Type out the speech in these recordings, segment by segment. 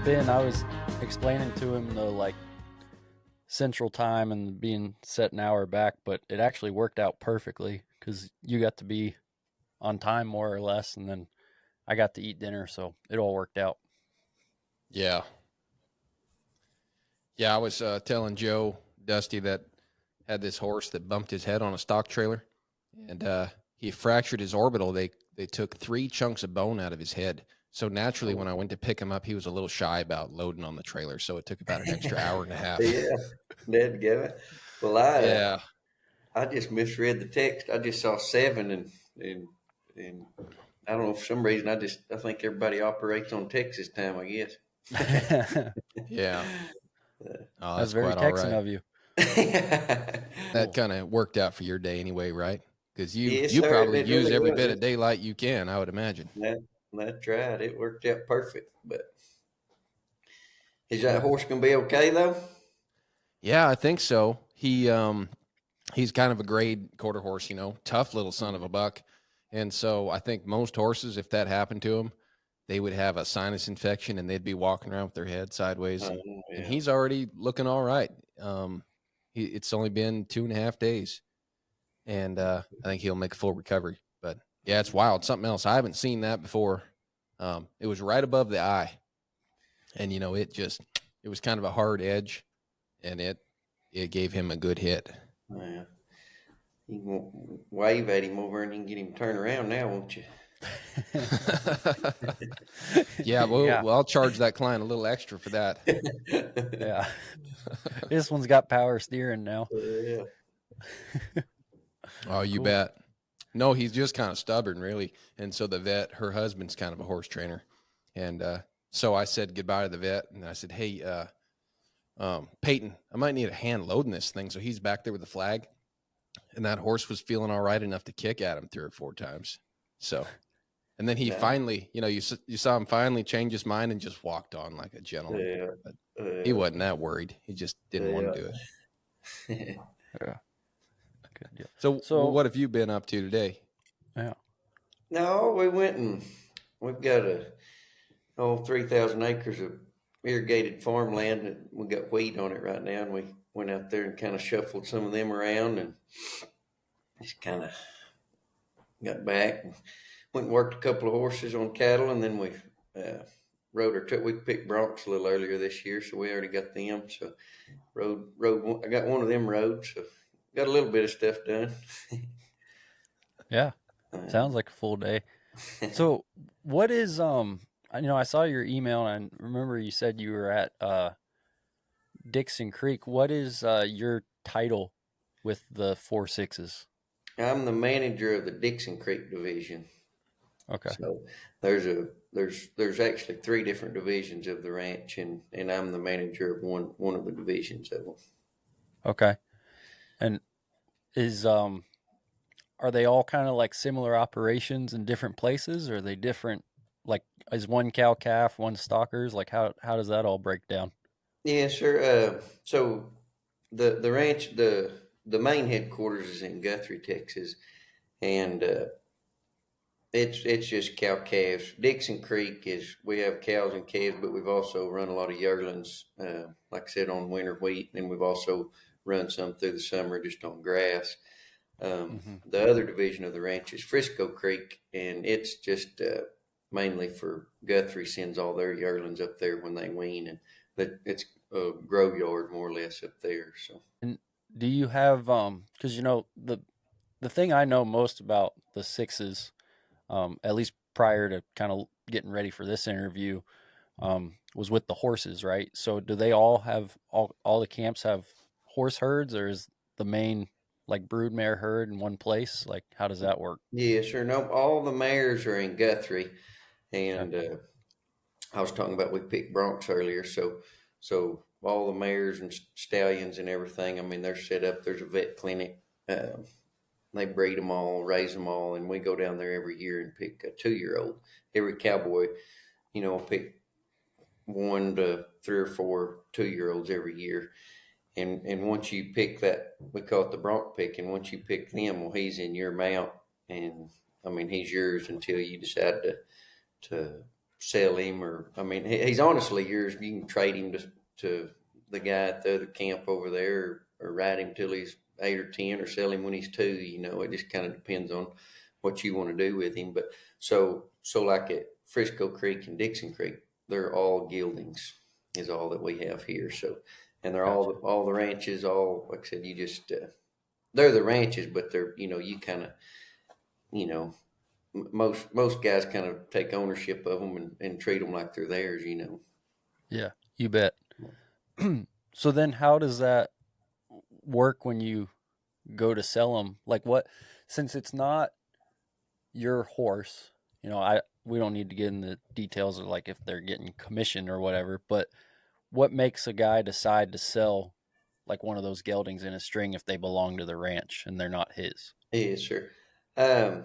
Ben, I was explaining to him the like central time and being set an hour back, but it actually worked out perfectly because you got to be on time more or less, and then I got to eat dinner, so it all worked out. Yeah. Yeah, I was telling Joe Dusty that had this horse that bumped his head on a stock trailer, and he fractured his orbital. They took 3 chunks of bone out of his head. So naturally, when I went to pick him up, he was a little shy about loading on the trailer. So it took about an extra hour and a half. Yeah, dadgummit. Well, Yeah. I just misread the text. I just saw 7, and I don't know, for some reason I think everybody operates on Texas time, I guess. Yeah. Oh, That's that's very quite all Texan right. of you. That kind of worked out for your day anyway, right? Because Yes, you sir. probably It use really every was. bit of daylight you can, I would imagine. That's right. It worked out perfect. But is that Yeah. horse gonna be okay though? Yeah, I think so. He's kind of a grade quarter horse, tough little son of a buck. And so I think most horses, if that happened to them, they would have a sinus infection and they'd be walking around with their head sideways. And Yeah. he's already looking all right. It's only been 2.5 days, and I think he'll make a full recovery. But yeah, it's wild. Something else. I haven't seen that before. It was right above the eye, and it was kind of a hard edge, and it gave him a good hit. Yeah. You can wave at him over and you can get him to turn around now, won't you? Yeah, well, I'll charge that client a little extra for that. Yeah. This one's got power steering now. Yeah. Oh, you Cool. bet. No, he's just kind of stubborn, really. And so the vet, her husband's kind of a horse trainer. And so I said goodbye to the vet, and I said, hey, Payton, I might need a hand loading this thing. So he's back there with the flag, and that horse was feeling all right enough to kick at him 3 or 4 times. So, and then he finally, you saw him finally change his mind and just walked on like a gentleman. Yeah. But he wasn't that worried. He just didn't want to do it. Yeah. Good deal. So what have you been up to today? Yeah. No, we went and we've got 3,000 acres of irrigated farmland, and we got wheat on it right now, and we went out there and kind of shuffled some of them around and just kind of got back and went and worked a couple of horses on cattle, and then we rode our truck. We picked broncs a little earlier this year, so we already got them. So I got one of them rode, so got a little bit of stuff done. Yeah. Sounds like a full day. So what is I saw your email, and I remember you said you were at Dixon Creek. What is your title with the 4-6s? I'm the manager of the Dixon Creek division. Okay. So there's actually 3 different divisions of the ranch, and I'm the manager of one of the divisions of them. Okay. And are they all kind of like similar operations in different places, or are they different? Like, is one cow calf, one stalkers? Like, how does that all break down? Yeah, sure. So the ranch, the main headquarters is in Guthrie, Texas, and it's just cow calves. Dixon Creek we have cows and calves, but we've also run a lot of yearlings, like I said, on winter wheat, and we've also run some through the summer just on grass. The other division of the ranch is Frisco Creek, and it's just mainly for Guthrie sends all their yearlings up there when they wean, and it's a grow yard more or less up there. So, And do you have because the thing I know most about the 6s, at least prior to kind of getting ready for this interview, was with the horses, right? So do they all have all the camps have horse herds, or is the main like broodmare herd in one place? Like, how does that work? yeah, sure. No, all the mares are in Guthrie, and I was talking about we picked broncs earlier, so all the mares and stallions and everything. I mean, they're set up. There's a vet clinic. They breed them all, raise them all, and we go down there every year and pick a 2-year-old. Every cowboy, will pick 1 to 3 or 4 2-year-olds every year. And once you pick that, we call it the bronc pick. And once you pick them, well, he's in your mount, and I mean, he's yours until you decide to sell him, or I mean, he's honestly yours. You can trade him to the guy at the other camp over there, or ride him till he's 8 or 10, or sell him when he's 2. It just kind of depends on what you want to do with him. But so like at Frisco Creek and Dixon Creek, they're all geldings is all that we have here. So, and they're Gotcha. all the ranches, all like I said, you just they're the ranches, but they're you kind of you know most guys kind of take ownership of them and treat them like they're theirs. Yeah, you bet. So then how does that work when you go to sell them? Like what, since it's not your horse, we don't need to get in the details of like if they're getting commission or whatever, but what makes a guy decide to sell like one of those geldings in a string if they belong to the ranch and they're not his? Yeah, sure. Um,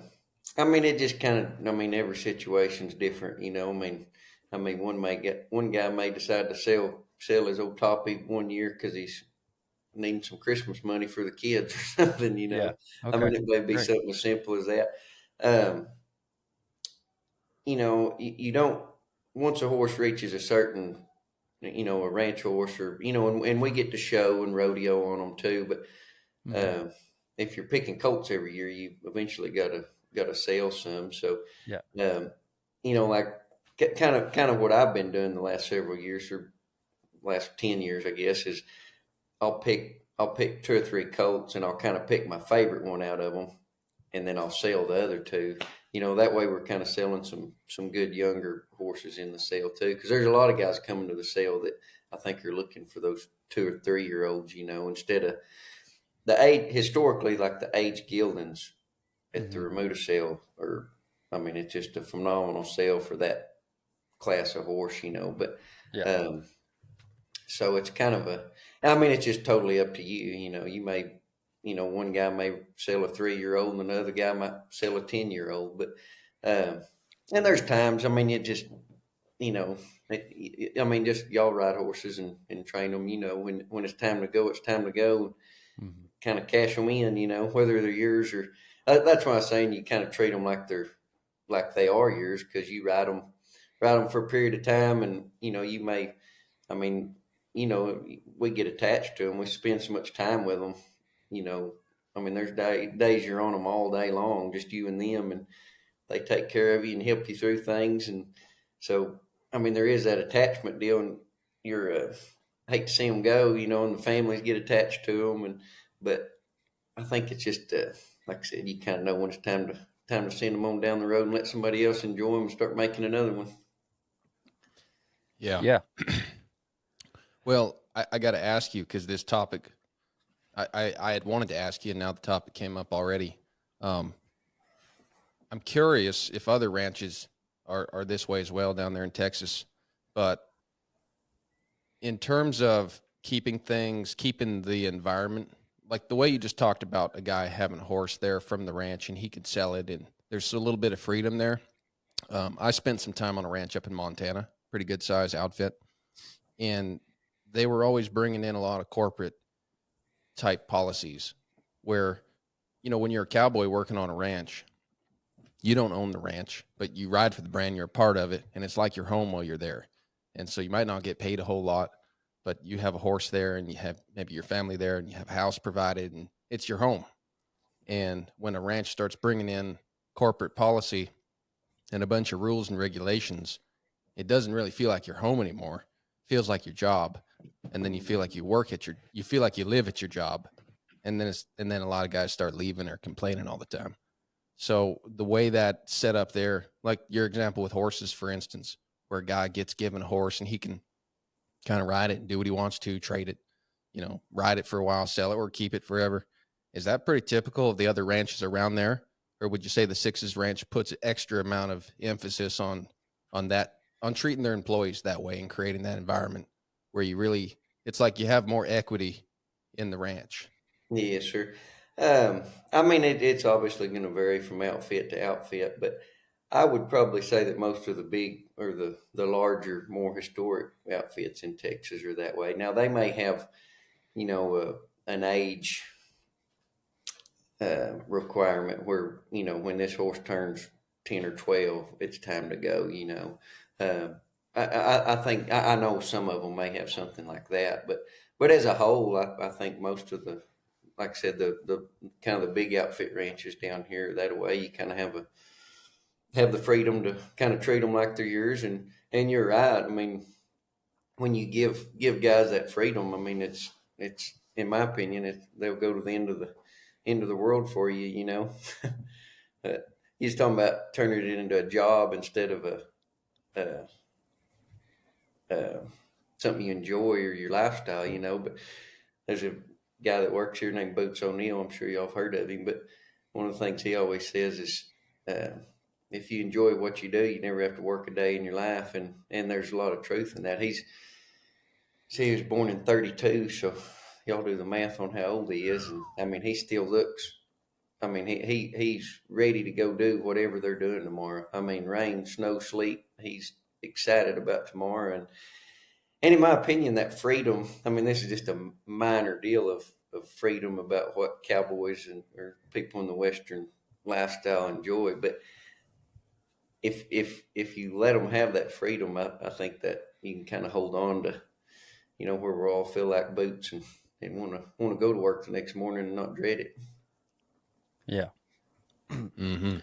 I mean, it just kind of. I mean, every situation's different. I mean, one guy may decide to sell his old toppy one year because he's needing some Christmas money for the kids or something. Yeah. I Okay. mean, it may be Great. something as simple as that. Um, you don't once a horse reaches a certain, a ranch horse, or and we get to show and rodeo on them too, but. Hmm. If you're picking colts every year, you eventually got to sell some. So, Yeah. um, like kind of what I've been doing the last several years, or last 10 years, I guess, is I'll pick 2 or 3 colts, and I'll kind of pick my favorite one out of them, and then I'll sell the other 2. That way we're kind of selling some good younger horses in the sale too, because there's a lot of guys coming to the sale that I think are looking for those 2 or 3 year olds. Instead of the age historically, like the age geldings at the Hmm. remuda sale, or I mean, it's just a phenomenal sale for that class of horse. But Yeah. um, so it's kind of I mean, it's just totally up to you. You may, one guy may sell a 3 year old, and another guy might sell a 10 year old. But um, and there's times, I mean, it just, you know, I mean, just y'all ride horses and train them. When it's time to go, it's time to go. Hmm. Kind of cash them in, whether they're yours or that's why I'm saying you kind of treat them like they are yours, because you ride them for a period of time, and you may, I mean, we get attached to them. We spend so much time with them. You know, I mean, there's days you're on them all day long, just you and them, and they take care of you and help you through things, and so I mean, there is that attachment deal, and you're hate to see them go, and the families get attached to them, but I think it's just like I said, you kind of know when it's time to send them on down the road and let somebody else enjoy them and start making another one. Yeah. Yeah. Well, I got to ask you because this topic, I had wanted to ask you, and now the topic came up already. Um, I'm curious if other ranches are this way as well down there in Texas, but in terms of keeping the environment, like the way you just talked about a guy having a horse there from the ranch and he could sell it, and there's a little bit of freedom there. I spent some time on a ranch up in Montana, pretty good size outfit, and they were always bringing in a lot of corporate type policies where, when you're a cowboy working on a ranch, you don't own the ranch, but you ride for the brand, you're a part of it, and it's like your home while you're there. And so you might not get paid a whole lot, but you have a horse there and you have maybe your family there and you have a house provided and it's your home. And when a ranch starts bringing in corporate policy and a bunch of rules and regulations, it doesn't really feel like your home anymore. It feels like your job. And then you feel like you feel like you live at your job. And then a lot of guys start leaving or complaining all the time. So the way that set up there, like your example with horses, for instance, where a guy gets given a horse and he can kind of ride it and do what he wants to, trade it, ride it for a while, sell it, or keep it forever. Is that pretty typical of the other ranches around there? Or would you say the Sixes Ranch puts an extra amount of emphasis on treating their employees that way and creating that environment where it's like you have more equity in the ranch? Yeah, sure. I mean, it's obviously going to vary from outfit to outfit, but I would probably say that most of the big, or the larger, more historic outfits in Texas are that way. Now they may have, an age requirement where when this horse turns 10 or 12, it's time to go. I think I know some of them may have something like that, but as a whole, I think most of the, like I said, the kind of the big outfit ranches down here that way, you kind of have the freedom to kind of treat them like they're yours, and you're right. I mean, when you give guys that freedom, I mean, it's in my opinion, they'll go to the end of the world for you, you know. He's talking about turning it into a job instead of a uh, something you enjoy or your lifestyle, you know. But there's a guy that works here named Boots O'Neill. I'm sure y'all have heard of him. But one of the things he always says is, if you enjoy what you do, you never have to work a day in your life. And there's a lot of truth in that. He was born in 32, so y'all do the math on how old he is. And I mean, he still looks. I mean, he's ready to go do whatever they're doing tomorrow. I mean, rain, snow, sleet. He's excited about tomorrow, and in my opinion, that freedom. I mean, this is just a minor deal of freedom about what cowboys or people in the Western lifestyle enjoy. But if you let them have that freedom, I think that you can kind of hold on to, you know, where we all feel like boots and want to go to work the next morning and not dread it. Yeah. Mm-hmm.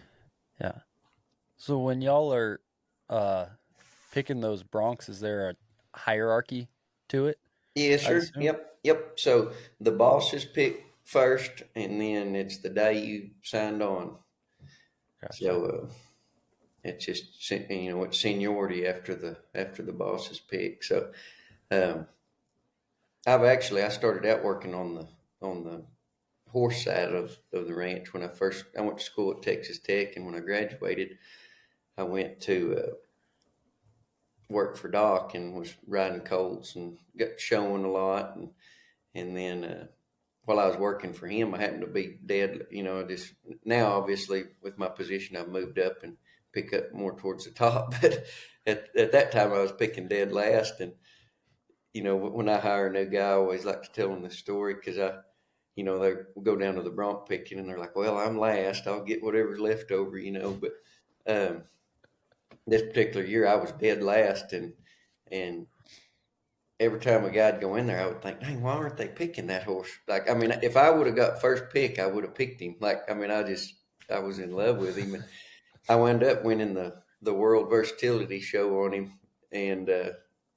Yeah. So when y'all are picking those broncs, is there a hierarchy to it? Yes, I sir. assume. Yep. So the bosses pick first, and then it's the day you signed on. Gotcha. So it's just, you know, it's seniority after the bosses pick. So um, I started out working on the horse side of the ranch when I went to school at Texas Tech, and when I graduated, I went to work for Doc and was riding colts and got showing a lot, and then while I was working for him, I happened to be dead. You know, just now obviously with my position, I've moved up and pick up more towards the top, but at that time I was picking dead last. And you know, when I hire a new guy, I always like to tell them the story because you know, they go down to the bronc picking and they're like, well, I'm last. I'll get whatever's left over, you know. But this particular year, I was dead last, and every time a guy'd go in there, I would think, dang, why aren't they picking that horse? Like, I mean, if I would have got first pick, I would have picked him. Like, I mean, I was in love with him, and I wound up winning the World Versatility Show on him, and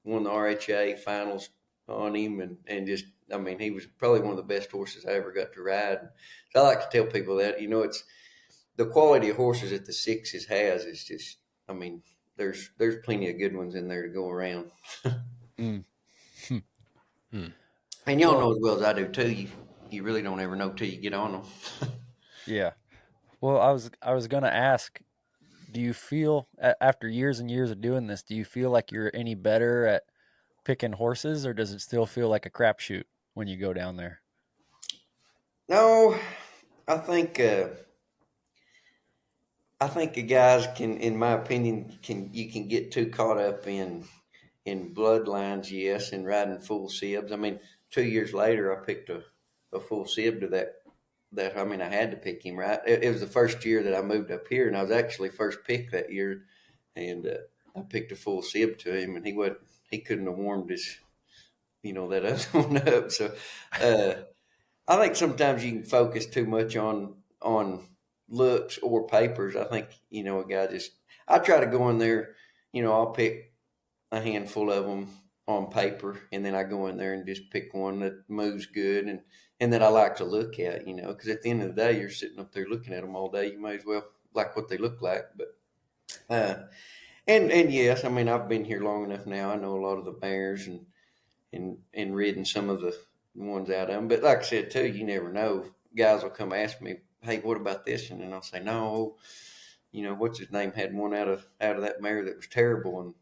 won the RHA finals on him, and just, I mean, he was probably one of the best horses I ever got to ride. So I like to tell people that, you know, it's the quality of horses that the Sixes has is just, I mean, there's plenty of good ones in there to go around. Mm. Hmm. And y'all know Well, as well as I do too. You really don't ever know till you get on them. yeah. Well, I was gonna ask, do you feel after years and years of doing this, do you feel like you're any better at picking horses, or does it still feel like a crapshoot when you go down there? No, I think I think the guys can, in my opinion, you can get too caught up in bloodlines, yes, and riding full sibs. I mean, 2 years later, I picked a full sib to that. I mean, I had to pick him, right. It was the first year that I moved up here, and I was actually first pick that year, and I picked a full sib to him, and he couldn't have warmed his, you know, that other one up. So uh, I think sometimes you can focus too much on looks or papers. I think, you know, a guy just, I try to go in there, you know, I'll pick a handful of them on paper, and then I go in there and just pick one that moves good and that I like to look at, you know, because at the end of the day, you're sitting up there looking at them all day. You may as well like what they look like. But and yes, I mean, I've been here long enough now. I know a lot of the mares and ridden some of the ones out of them. But like I said too, you never know. Guys will come ask me, "Hey, what about this?" And then I'll say, "No, you know, what's his name had one out of that mare that was terrible," and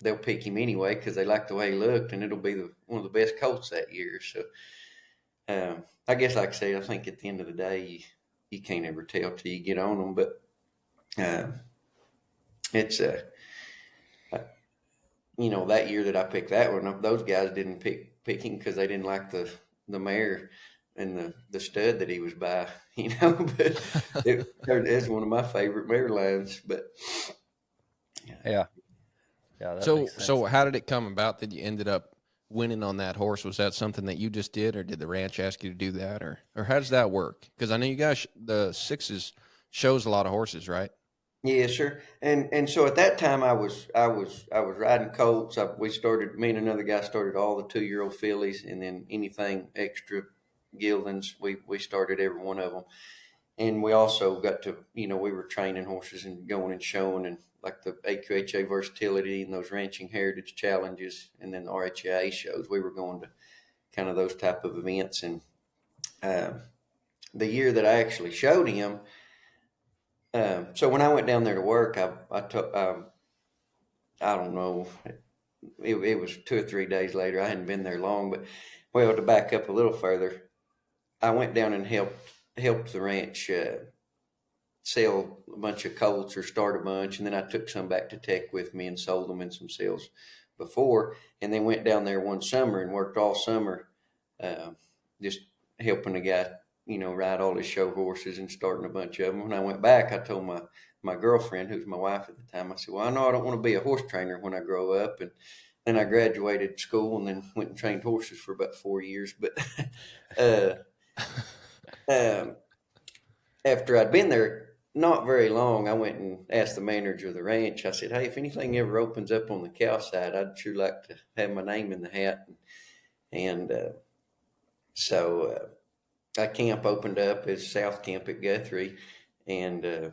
they'll pick him anyway because they like the way he looked, and it'll be one of the best colts that year. So I guess, like I say, I think at the end of the day, you can't ever tell till you get on them. But uh, it's you know, that year that I picked that one, those guys didn't pick him because they didn't like the mare and the stud that he was by, you know. But it's one of my favorite mare lines. But Yeah. Yeah, that So makes sense. how did it come about that you ended up winning on that horse? Was that something that you just did, or did the ranch ask you to do that, or how does that work? Because I know you guys, the sixes shows a lot of horses, right? Yeah, sure. And so at that time I was riding colts. We started, me and another guy started all the 2-year-old fillies, and then anything extra geldings, we started every one of them. And we also got to, we were training horses and going and showing, and like the AQHA versatility and those ranching heritage challenges, and then the RHA shows. We were going to kind of those type of events. And uh, the year that I actually showed him, so when I went down there to work, I took, I don't know, it was 2 or 3 days later. I hadn't been there long, but well, to back up a little further, I went down and helped the ranch sell a bunch of colts or start a bunch, and then I took some back to Tech with me and sold them in some sales before, and then went down there one summer and worked all summer, uh, just helping a guy, ride all his show horses and starting a bunch of them. When I went back, I told my girlfriend, who's my wife at the time, I said, well, I know I don't want to be a horse trainer when I grow up. And then I graduated school and then went and trained horses for about 4 years. But uh, um, after I'd been there not very long, I went and asked the manager of the ranch. I said, hey, if anything ever opens up on the cow side, I'd sure like to have my name in the hat. And so a camp opened up, as South Camp at Guthrie, and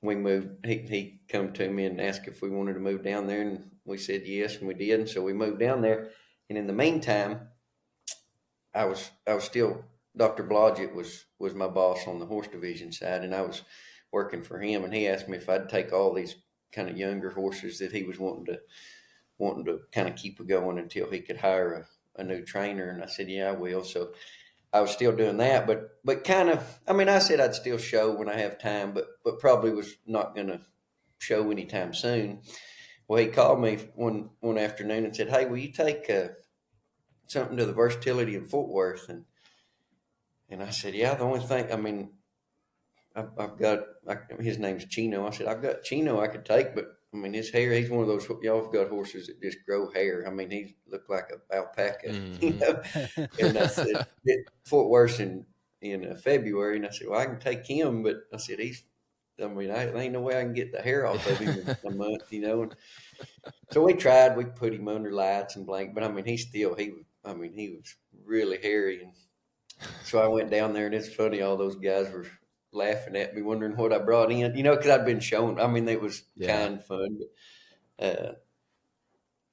we moved. He come to me and asked if we wanted to move down there, and we said yes, and we did. And so we moved down there. And in the meantime, I was still, Dr. Blodgett was my boss on the horse division side, and I was working for him. And he asked me if I'd take all these kind of younger horses that he was wanting to kind of keep it going until he could hire a new trainer. And I said, yeah, I will. So I was still doing that, but kind of, I mean, I said I'd still show when I have time, but probably was not going to show anytime soon. Well, he called me one afternoon and said, hey, will you take something to the versatility in Fort Worth? And I said, yeah, the only thing, I mean, I've got, his name's Chino. I said, I've got Chino I could take, but I mean, his hair, he's one of those, y'all have got horses that just grow hair. I mean, he looked like an alpaca, Mm-hmm. And I said, Fort Worth in February. And I said, well, I can take him, but I said, I mean, there ain't no way I can get the hair off of him in a month. And so we tried, we put him under lights and blank, but I mean, he was really hairy. And so I went down there, and it's funny, all those guys were laughing at me, wondering what I brought in, because I'd been showing. I mean, it was Yeah. kind of fun. But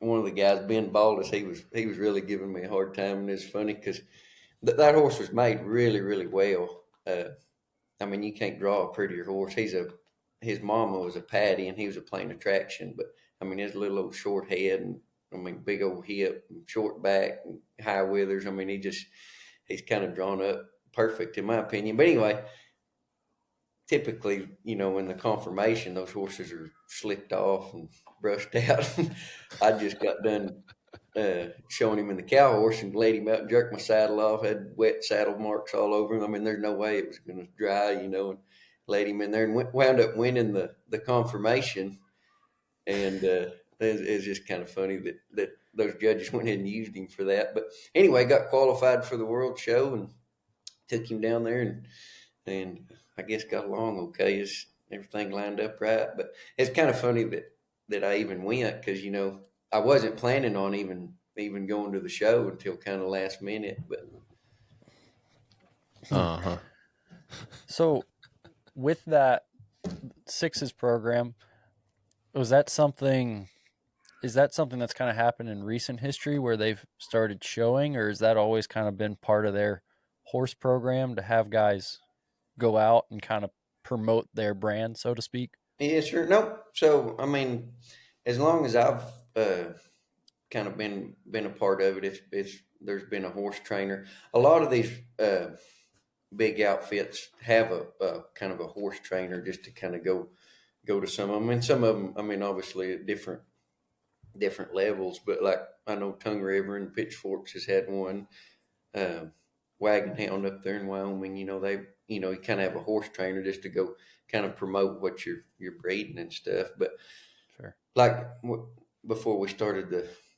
one of the guys, Ben Baldus, he was really giving me a hard time, and it's funny because that horse was made really, really well. I mean, you can't draw a prettier horse. His mama was a Patty, and he was a plain attraction. But I mean, his little old short head, and I mean, big old hip, and short back, and high withers. I mean, he's kind of drawn up perfect in my opinion. But anyway, typically, in the conformation, those horses are slicked off and brushed out. I just got done showing him in the cow horse and laid him out and jerked my saddle off, had wet saddle marks all over him. I mean, there's no way it was going to dry, and laid him in there and wound up winning the conformation. And it's just kind of funny that those judges went ahead and used him for that. But anyway, got qualified for the world show and took him down there, and I guess got along okay. Everything lined up right. But it's kind of funny that I even went, because I wasn't planning on even going to the show until kind of last minute. But Uh-huh. So with that sixes program, was that something? Is that something that's kind of happened in recent history where they've started showing, or has that always kind of been part of their horse program to have guys go out and kind of promote their brand, so to speak? yeah, sure. Nope. So I mean, as long as I've kind of been a part of it, it's there's been a horse trainer. A lot of these big outfits have a kind of a horse trainer just to kind of go to some of them, and some of them, I mean, obviously at different levels. But like I know Tongue River and Pitchforks has had one. Uh, Wagon Hound up there in Wyoming, they you kind of have a horse trainer just to go kind of promote what you're breeding and stuff. But Sure. like before we started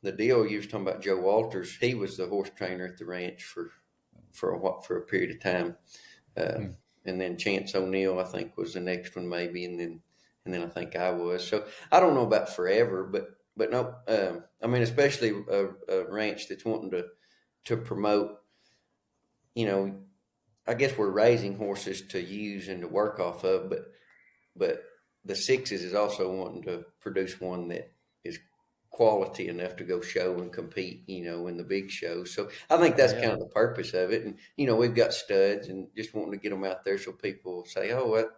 the deal, you was talking about Joe Walters. He was the horse trainer at the ranch for a period of time. Uh, Hmm. and then Chance O'Neill, I think, was the next one maybe, and then I think I was. So I don't know about forever, but no, I mean, especially a ranch that's wanting to promote. You know, I guess we're raising horses to use and to work off of, but the sixes is also wanting to produce one that is quality enough to go show and compete, in the big shows. So I think Oh that's yeah. kind of the purpose of it. And, we've got studs and just wanting to get them out there so people say, oh, well,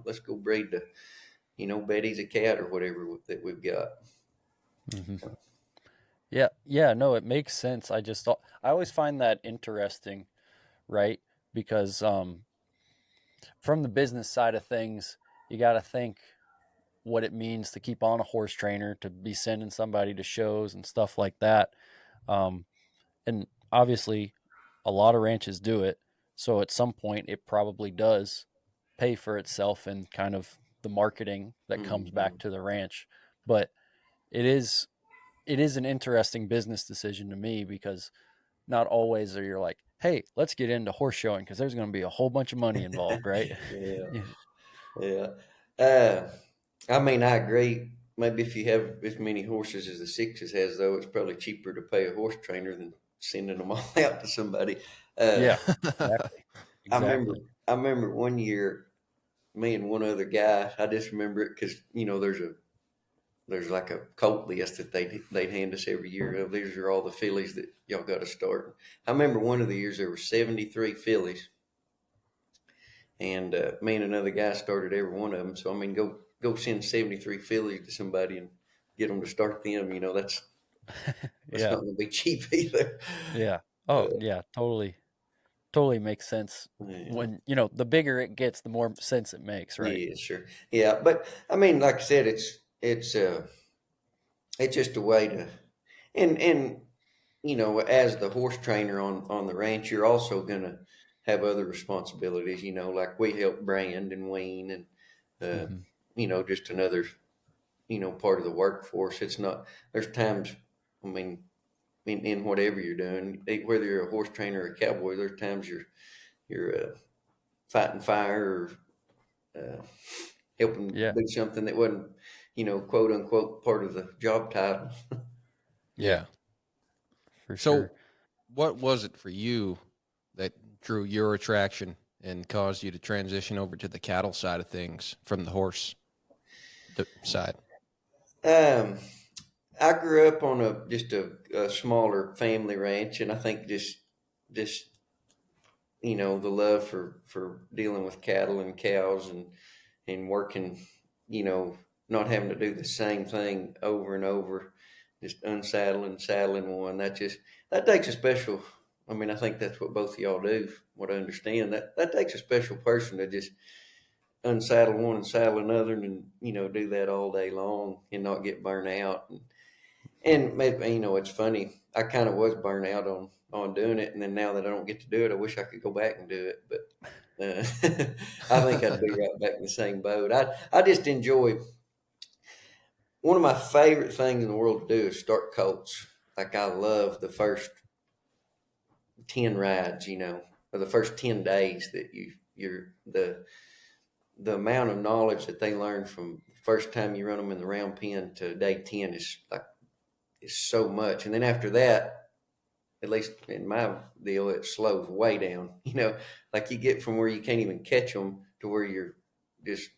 let's go breed the, Betty's a cat or whatever that we've got. Hmm. Yeah, yeah, no, it makes sense. I always find that interesting, right? Because from the business side of things, you got to think what it means to keep on a horse trainer, to be sending somebody to shows and stuff like that. Um, and obviously, a lot of ranches do it. So at some point, it probably does pay for itself in kind of the marketing that comes Mm-hmm. back to the ranch. But it is it is an interesting business decision to me because not always are you like, hey, let's get into horse showing because there's going to be a whole bunch of money involved, right? Yeah, Yeah. yeah. Uh, I mean, I agree. Maybe if you have as many horses as the Sixes has, though, it's probably cheaper to pay a horse trainer than sending them all out to somebody. Uh, Yeah, exactly. I remember, Exactly. I remember one year, me and one other guy. I just remember it because there's like a colt list that they'd hand us every year. Of these are all the fillies that y'all got to start. I remember one of the years there were 73 fillies, and me and another guy started every one of them. So I mean, go send 73 fillies to somebody and get them to start them. That's Yeah. not going to be cheap either. Yeah. Oh, yeah, totally. Totally makes sense. Yeah, When, the bigger it gets, the more sense it makes, right? yeah, sure, yeah. But I mean, like I said, it's just a way to, and as the horse trainer on the ranch, you're also gonna have other responsibilities. Like we help brand and wean, and uh, Mhm. just another part of the workforce. It's not. There's times. I mean, in whatever you're doing, whether you're a horse trainer or a cowboy, there's times you're fighting fire or helping Yeah, do something that wasn't, quote unquote, part of the job title. yeah, Yeah. for So, sure. what was it for you that drew your attraction and caused you to transition over to the cattle side of things from the horse side? Um, I grew up on just a smaller family ranch, and I think just the love for dealing with cattle and cows and working, you know, not having to do the same thing over and over, just unsaddling, saddling one. That takes a special. I mean, I think that's what both of y'all do. What I understand, that takes a special person to just unsaddle one and saddle another, and do that all day long and not get burnt out. And maybe, it's funny. I kind of was burnt out on doing it, and then now that I don't get to do it, I wish I could go back and do it. But I think I'd be right back in the same boat. I just enjoy. One of my favorite things in the world to do is start colts. Like I love the first 10 rides, or the first 10 days that you're the amount of knowledge that they learn from the first time you run them in the round pen to day 10 is so much. And then after that, at least in my deal, it slows way down. Like you get from where you can't even catch them to where you're just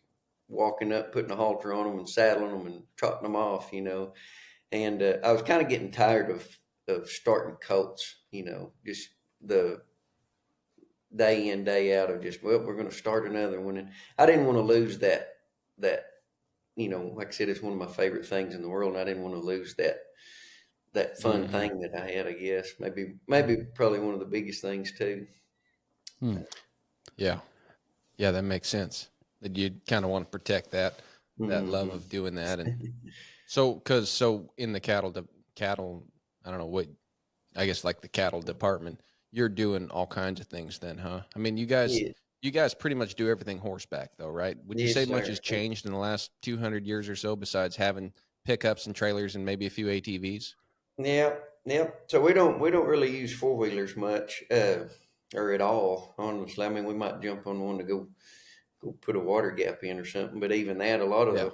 walking up, putting a halter on them and saddling them and trotting them off, And I was kind of getting tired of starting colts, just the day in, day out of just, well, we're going to start another one. And I didn't want to lose that, like I said, it's one of my favorite things in the world. And I didn't want to lose that fun Hmm. thing that I had, I guess. Maybe probably one of the biggest things too. Hmm. Yeah. Yeah, that makes sense. That you kind of want to protect that love Mm-hmm. of doing that, and so in the cattle, I don't know what, I guess like the cattle department, you're doing all kinds of things then, huh? I mean, Yeah. you guys pretty much do everything horseback though, right? Would you say Yes, much sir. has changed in the last 200 years or so besides having pickups and trailers and maybe a few ATVs. Yeah, yeah. So we don't really use four wheelers much, or at all. Honestly, I mean, we might jump on one to go put a water gap in or something. But even that, a lot of Yeah.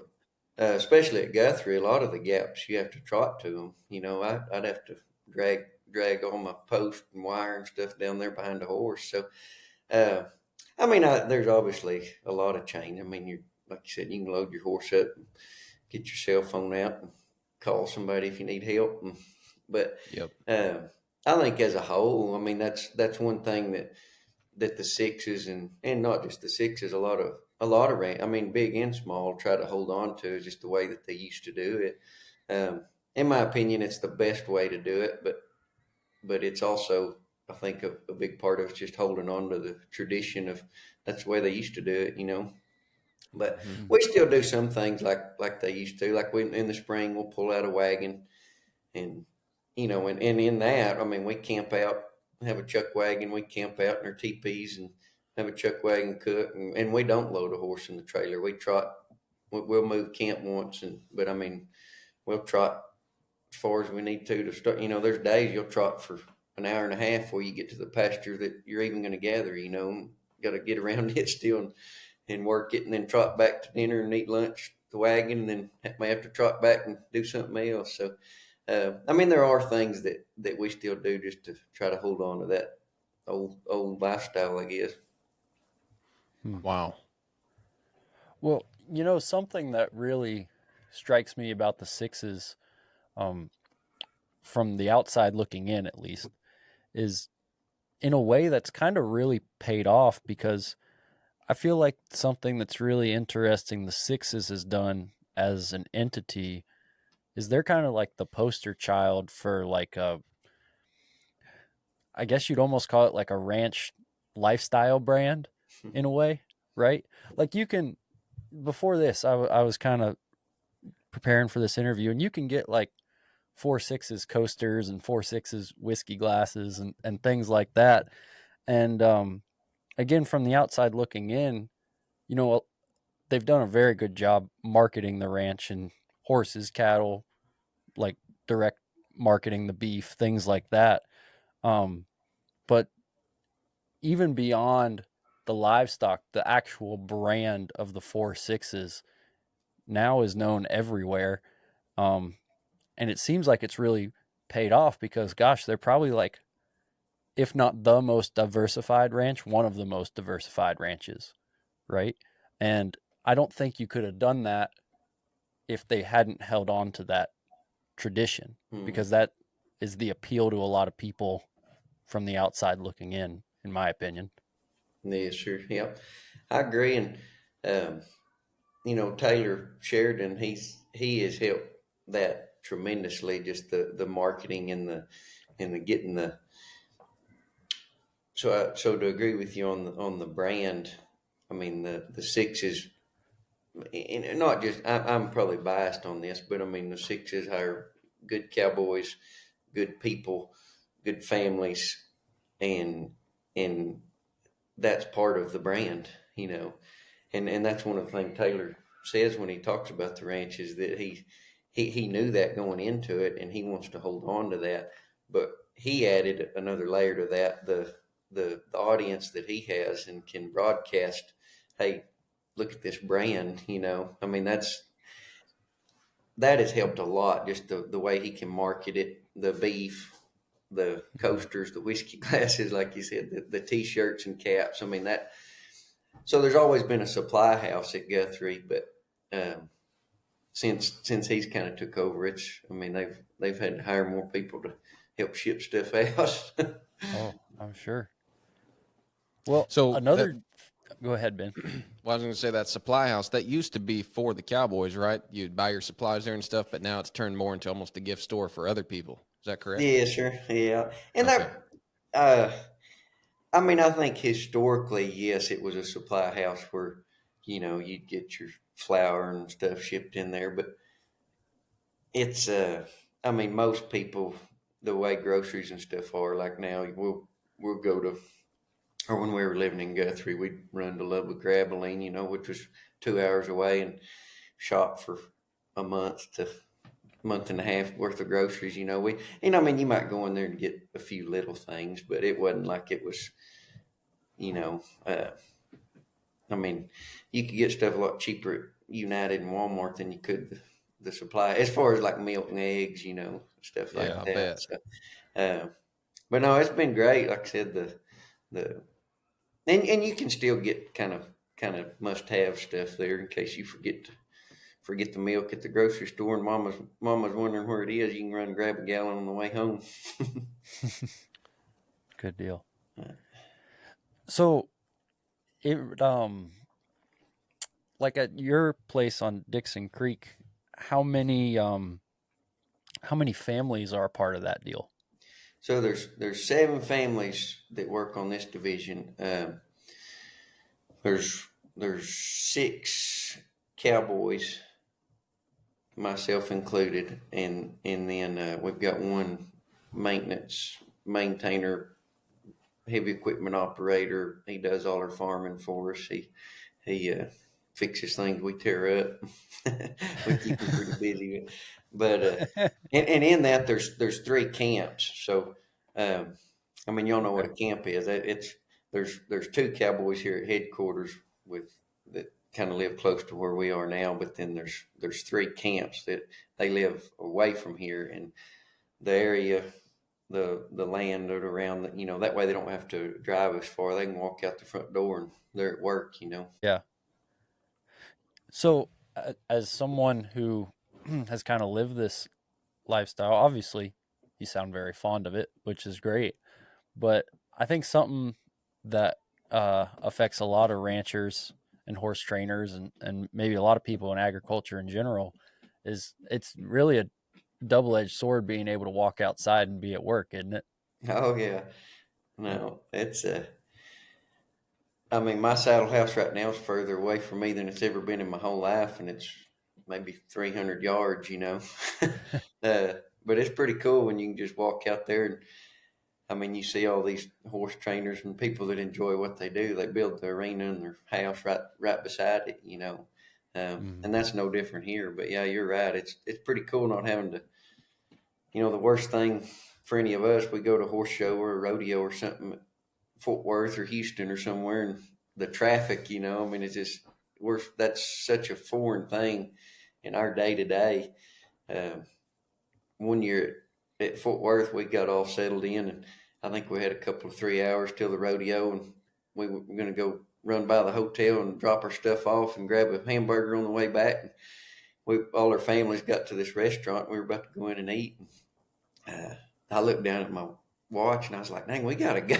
the, especially at Guthrie, a lot of the gaps you have to trot to them. You know, I'd have to drag all my post and wire and stuff down there behind the horse. So, uh, I mean, there's obviously a lot of change. I mean, you like you said, you can load your horse up, and get your cell phone out, and call somebody if you need help. But Yep. uh, I think as a whole, I mean, that's one thing that the sixes and not just the sixes, a lot of I mean, big and small, try to hold on to is just the way that they used to do it. In my opinion, it's the best way to do it, but it's also, I think, a big part of it's just holding on to the tradition of that's the way they used to do it, you know. But Hmm. we still do some things like they used to. Like we in the spring, we'll pull out a wagon, and you know, and in that, I mean, we camp out, have a chuck wagon, we camp out in our teepees and have a chuck wagon cook, and we don't load a horse in the trailer. We trot. We'll move camp once, but I mean, we'll trot as far as we need to start. You know, there's days you'll trot for an hour and a half before you get to the pasture that you're even going to gather. You know, got to get around it still and work it, and then trot back to dinner and eat lunch, the wagon, and then may have to trot back and do something else. So, I mean, there are things that we still do just to try to hold on to that old lifestyle, I guess. Wow. Well, you know, something that really strikes me about the sixes, um, from the outside looking in at least, is in a way that's kind of really paid off because I feel like something that's really interesting the sixes has done as an entity is they're kind of like the poster child for like a, I guess you'd almost call it like a ranch lifestyle brand in a way, right? Like you can, before this, I was kind of preparing for this interview, and you can get like 4 6s coasters and 4 6s whiskey glasses and things like that. And again, from the outside looking in, you know, they've done a very good job marketing the ranch and horses, cattle, like direct marketing the beef, things like that. But even beyond the livestock, the actual brand of the 4 6s now is known everywhere. Um, and it seems like it's really paid off because, gosh, they're probably like, if not the most diversified ranch, one of the most diversified ranches, right? And I don't think you could have done that if they hadn't held on to that tradition Hmm. because that is the appeal to a lot of people from the outside looking in my opinion. Yeah, sure. Yep, I agree. And um, you know, Taylor Sheridan, he has helped that tremendously. Just the marketing and the getting the. So to agree with you on the brand, I mean the sixes, and not just I'm probably biased on this, but I mean the sixes hire good cowboys, good people, good families, and and that's part of the brand, you know. And that's one of the things Taylor says when he talks about the ranch is that he knew that going into it, and he wants to hold on to that. But he added another layer to that, the audience that he has and can broadcast, hey, look at this brand, you know. I mean, that has helped a lot, just the way he can market it, the beef, the coasters, the whiskey glasses, like you said, the t-shirts and caps. I mean, that, so there's always been a supply house at Guthrie, but since he's kind of took over, it's, I mean, they've had to hire more people to help ship stuff out. Oh, I'm sure. Well, So that, another, go ahead, Ben. well, I was going to say that supply house that used to be for the cowboys, right? You'd buy your supplies there and stuff, but now it's turned more into almost a gift store for other people. Is that correct? Yeah, sure, yeah, and Okay. that, uh, I mean, I think historically, yes, it was a supply house where, you know, you'd get your flour and stuff shipped in there, but it's, I mean, most people, the way groceries and stuff are, like now, we'll go to, or when we were living in Guthrie, we'd run to Lubbock or Abilene, you know, which was 2 hours away, and shop for a month to month and a half worth of groceries. You know, I mean, you might go in there and get a few little things, but it wasn't like it was, you know, I mean, you could get stuff a lot cheaper at United and Walmart than you could the supply, as far as like milk and eggs, you know, stuff Yeah, like I that. bet. So, uh, but no, it's been great. Like I said, the and you can still get kind of must have stuff there in case you forget the milk at the grocery store and mama's wondering where it is. You can run and grab a gallon on the way home. Good deal. So it like at your place on Dixon Creek, how many families are a part of that deal? So there's 7 families that work on this division. There's 6 cowboys, myself included, and then we've got one maintainer, heavy equipment operator. He does all our farming for us. He fixes things we tear up. We keep him pretty busy, but and in that there's 3 camps. So I mean, y'all know what a camp is. There's 2 cowboys here at headquarters with that kind of live close to where we are now, but then there's 3 camps that they live away from here, and the area, the land around, you know, that way they don't have to drive as far. They can walk out the front door and they're at work, you know. Yeah. So, as someone who has kind of lived this lifestyle, obviously you sound very fond of it, which is great. But I think something that affects a lot of ranchers and horse trainers and maybe a lot of people in agriculture in general is it's really a double-edged sword being able to walk outside and be at work, isn't it? Oh yeah, no, it's I mean, my saddle house right now is further away from me than it's ever been in my whole life, and it's maybe 300 yards, you know. But it's pretty cool when you can just walk out there and, I mean, you see all these horse trainers and people that enjoy what they do. They build the arena in their house right beside it, you know. Mm. And that's no different here. But yeah, you're right. It's pretty cool not having to, you know, the worst thing for any of us, we go to a horse show or a rodeo or something at Fort Worth or Houston or somewhere, and the traffic, you know, I mean, that's such a foreign thing in our day to day. One year at Fort Worth, we got all settled in, and I think we had a couple of 3 hours till the rodeo, and we were going to go run by the hotel and drop our stuff off and grab a hamburger on the way back. And all our families got to this restaurant. We were about to go in and eat. And, I looked down at my watch and I was like, dang, we gotta go,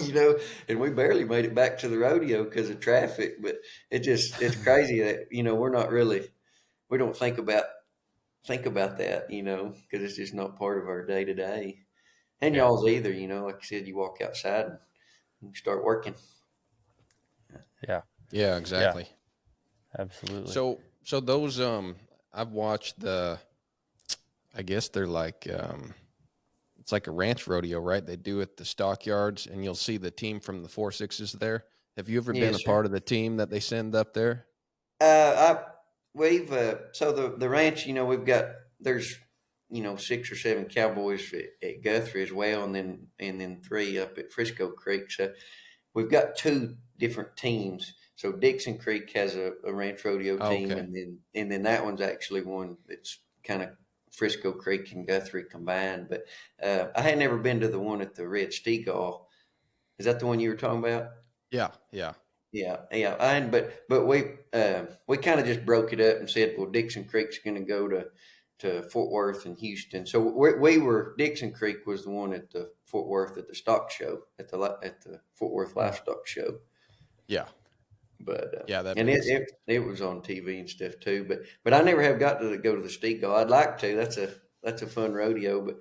you know, and we barely made it back to the rodeo because of traffic. But it's crazy that, you know, we don't think about that, you know, because it's just not part of our day to day. And Yeah. y'all's either, you know, like I said, you walk outside and you start working. Yeah, Yeah, exactly. absolutely. So those I've watched I guess they're like it's like a ranch rodeo, right? They do it at the stockyards, and you'll see the team from the 4-6s there. Have you ever been a Yes, sir. part of the team that they send up there? I we've so the ranch, you know, there's, you know, 6 or 7 cowboys at Guthrie as well, and then 3 up at Frisco Creek. So we've got 2 different teams. So Dixon Creek has a ranch rodeo team, Okay. and then that one's actually one that's kind of Frisco Creek and Guthrie combined. But I had never been to the one at the Red Steagall. Is that the one you were talking about? Yeah, yeah. Yeah. But we kind of just broke it up and said, well, Dixon Creek's going to go to Fort Worth and Houston. So we were Dixon Creek was the one at the Fort Worth at the stock show at the Fort Worth Mm. Livestock Show. Yeah. But Yeah, that and makes sense. it was on TV and stuff too. But I never have got to go to the Steagall. I'd like to. That's a fun rodeo. But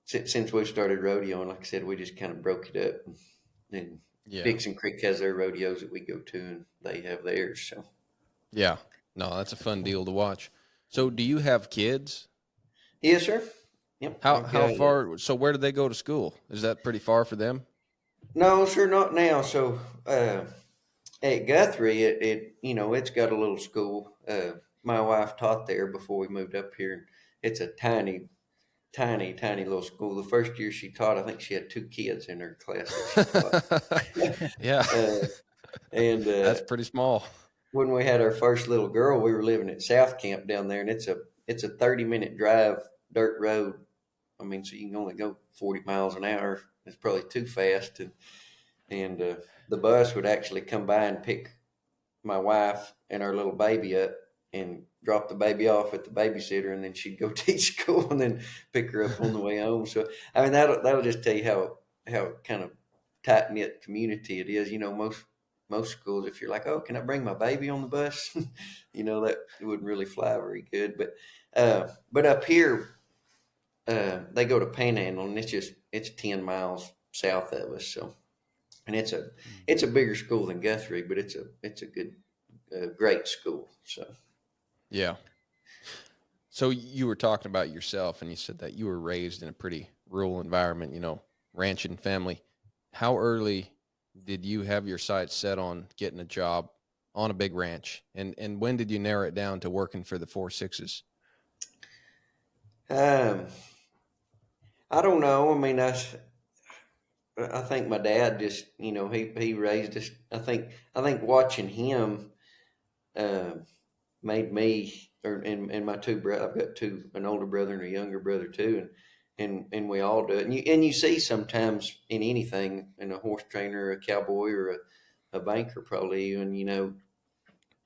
since we've started rodeoing, like I said, we just kind of broke it up. And Yeah. Dixon Creek has their rodeos that we go to, and they have theirs. So Yeah. No, that's a fun deal to watch. So do you have kids? yes, sir. Yep. I've How got, far, so where do they go to school? Is that pretty far for them? no, sir, not now. So at Guthrie, it you know, it's got a little school. my wife taught there before we moved up here. It's a tiny little school. The first year she taught, I think she had 2 kids in her class that she taught. Yeah, uh, and that's pretty small. when we had our first little girl, we were living at South Camp down there, and it's a 30-minute drive, dirt road. I mean, so you can only go 40 miles an hour. It's probably too fast, and the bus would actually come by and pick my wife and our little baby up and drop the baby off at the babysitter, and then she'd go teach school and then pick her up on the way home. So I mean, that'll just tell you how kind of tight knit community it is. You know, most schools, if you're like, oh, can I bring my baby on the bus? You know, that wouldn't really fly very good. But up here, they go to Panhandle, and it's 10 miles south of us. So, and it's a bigger school than Guthrie, but it's a good, great school. So, Yeah. So you were talking about yourself, and you said that you were raised in a pretty rural environment, you know, ranching family. How early did you have your sights set on getting a job on a big ranch? And when did you narrow it down to working for the 4.6s? um, I don't know. I mean, I think my dad just, you know, he raised us. I think watching him uh, made me, and my two brothers. I've got an older brother and a younger brother too, and we all do it. And you see sometimes in anything, in a horse trainer, a cowboy, or a banker, probably even, you know,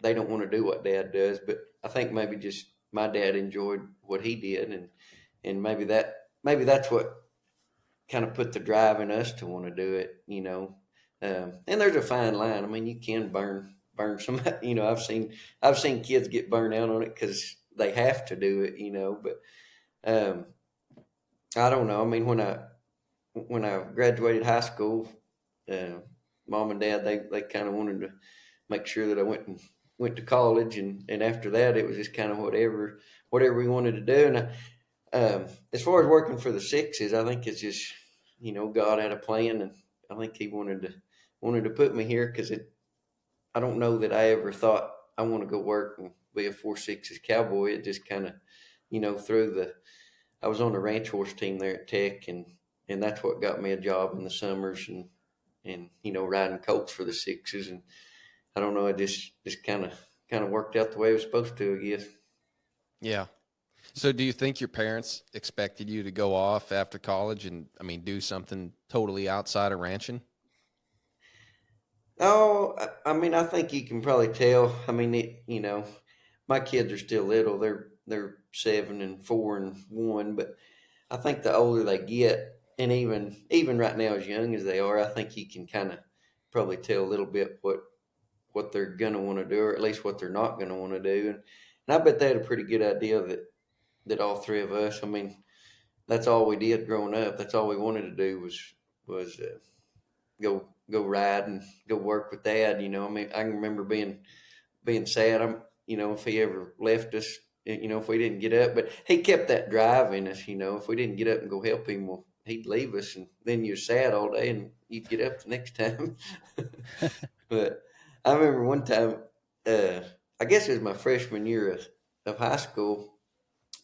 they don't want to do what dad does. But I think maybe just my dad enjoyed what he did, and maybe that's what kind of put the drive in us to want to do it, you know. And there's a fine line. I mean, you can burn some. You know, I've seen kids get burned out on it because they have to do it, you know. But um, I don't know. I mean, when I graduated high school, uh, mom and dad they kind of wanted to make sure that I went to college, and after that it was just kind of whatever we wanted to do. And as far as working for the sixes, I think it's just, you know, God had a plan, and I think He wanted to put me here because I don't know that I ever thought I want to go work and be a 4.6s cowboy. It just kind of, you know, I was on the ranch horse team there at Tech, and that's what got me a job in the summers, and you know, riding Colts for the sixes. And I don't know, it just kind of worked out the way it was supposed to, I guess. Yeah. So do you think your parents expected you to go off after college and, I mean, do something totally outside of ranching? Oh, I mean, I think you can probably tell. I mean, you know, my kids are still little. They're 7 and 4 and 1, but I think the older they get, and even right now, as young as they are, I think you can kind of probably tell a little bit what they're gonna want to do, or at least what they're not gonna want to do. And I bet they had a pretty good idea that all three of us. I mean, that's all we did growing up. That's all we wanted to do was go ride and go work with dad. You know, I mean, I can remember being sad. You know, if he ever left us, you know, if we didn't get up, but he kept that drive in us. You know, if we didn't get up and go help him, well, he'd leave us, and then you're sad all day, and you'd get up the next time. But I remember one time, uh, I guess it was my freshman year of high school.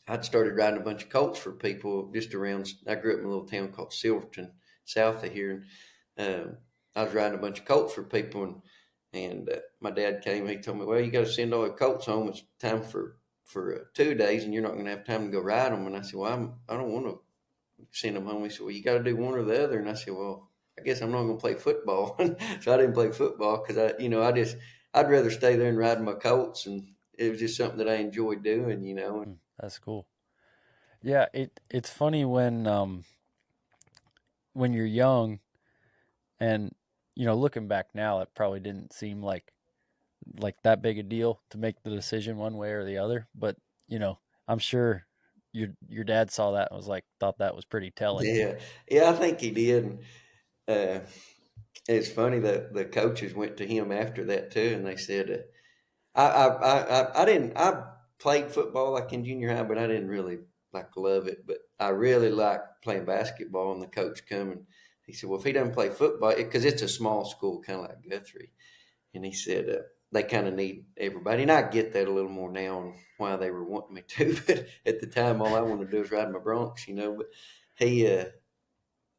I'd started riding a bunch of colts for people just around. I grew up in a little town called Silverton, south of here, and I was riding a bunch of colts for people, and my dad came. He told me, "Well, you got to send all your colts home. It's time for 2 days, and you're not going to have time to go ride them." And I said, "Well, I don't want to send them home." He said, "Well, you got to do one or the other." And I said, "Well, I guess I'm not going to play football." So I didn't play football because I'd rather stay there and ride my colts, and it was just something that I enjoyed doing, you know. That's cool. Yeah, it's funny when you're young, and looking back now, it probably didn't seem like that big a deal to make the decision one way or the other. But I'm sure your dad saw that and thought that was pretty telling. Yeah, I think he did. And, it's funny that the coaches went to him after that too, and they said, I didn't. I played football like in junior high, but I didn't really like love it. But I really liked playing basketball. And the coach come and he said, "Well, if he doesn't play football, because it's a small school, kind of like Guthrie," and he said, they kind of need everybody. And I get that a little more now and why they were wanting me to. But at the time, all I wanted to do was ride my broncs, But he,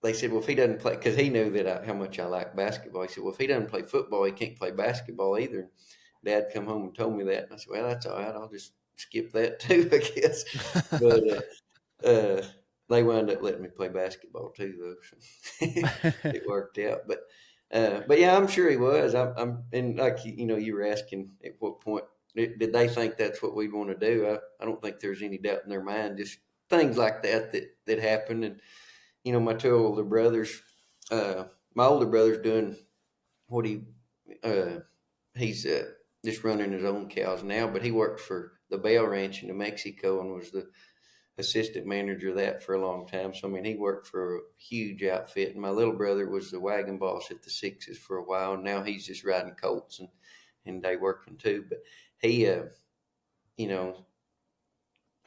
they said, well, if he doesn't play, because he knew that how much I like basketball. He said, well, if he doesn't play football, he can't play basketball either. Dad come home and told me that. And I said, well, that's all right. I'll just skip that too, I guess. But they wound up letting me play basketball too, though. So it worked out. But yeah, I'm sure he was. And like you were asking at what point did they think that's what we'd want to do? I don't think there's any doubt in their mind. Just things like that happened. And my two older brothers. My older brother's doing what he's just running his own cows now, but he worked for the Bell Ranch in New Mexico and was the assistant manager of that for a long time. So, I mean, he worked for a huge outfit. And my little brother was the wagon boss at the Sixes for a while. And now he's just riding Colts and day working too. But he, I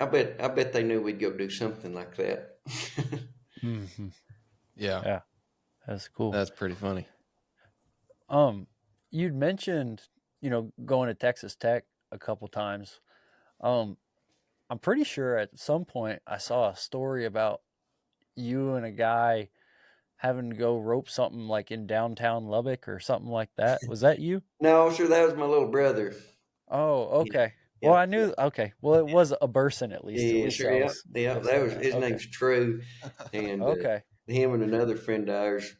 bet they knew we'd go do something like that. Mm-hmm. Yeah. Yeah. That's cool. That's pretty funny. You'd mentioned, going to Texas Tech a couple times. I'm pretty sure at some point I saw a story about you and a guy having to go rope something like in downtown Lubbock or something like that. Was that you? No, sure, that was my little brother. Oh, okay. Yeah, Well, I knew. Okay. Well, it was a Burson at least. At yeah, least sure, I yeah, was yeah. close That to was that. his Okay. name's True, and Okay. him and another friend of ours,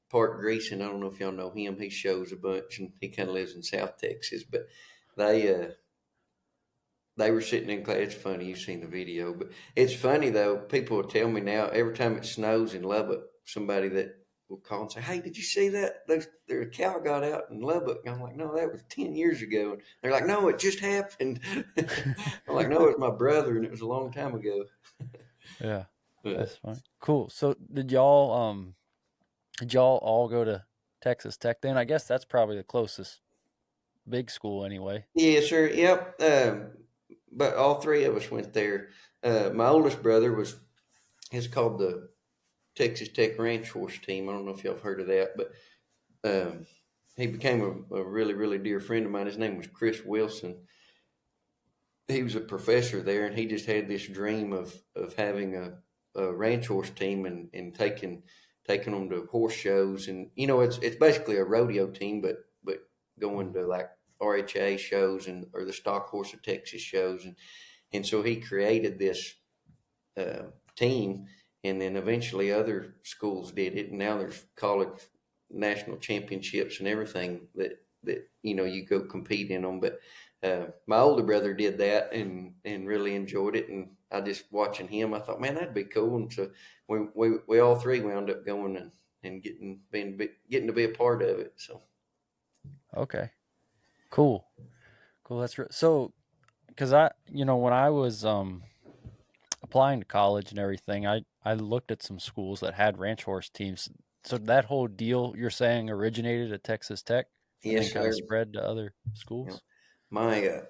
Park Greason. I don't know if y'all know him. He shows a bunch, and he kind of lives in South Texas. But they were sitting in class. It's funny, you've seen the video, but it's funny though. People will tell me now every time it snows in Lubbock, somebody that will call and say, "Hey, did you see that? Their cow got out in Lubbock." And I'm like, "No, that was 10 years ago." And they're like, "No, it just happened." I'm like, "No, it was my brother, and it was a long time ago." Yeah. But, That's fine. Cool. So did y'all all go to Texas Tech then? I guess that's probably the closest big school anyway. yeah, sure, yep. But all three of us went there. My oldest brother it's called the Texas Tech Ranch Horse Team. I don't know if y'all have heard of that, but he became a really, really dear friend of mine. His name was Chris Wilson. He was a professor there, and he just had this dream of having a ranch horse team and taking them to horse shows. And it's basically a rodeo team, but going to like RHA shows or the Stock Horse of Texas shows, and so he created this team, and then eventually other schools did it, and now there's college national championships and everything that you go compete in them. But my older brother did that and really enjoyed it, and I just watching him, I thought, man, that'd be cool. And so we all three wound up going and getting to be a part of it. So Okay. Cool. That's so because when I was applying to college and everything, I looked at some schools that had ranch horse teams. So that whole deal you're saying originated at Texas Tech and then yes, kind of sir. spread to other You know, schools. my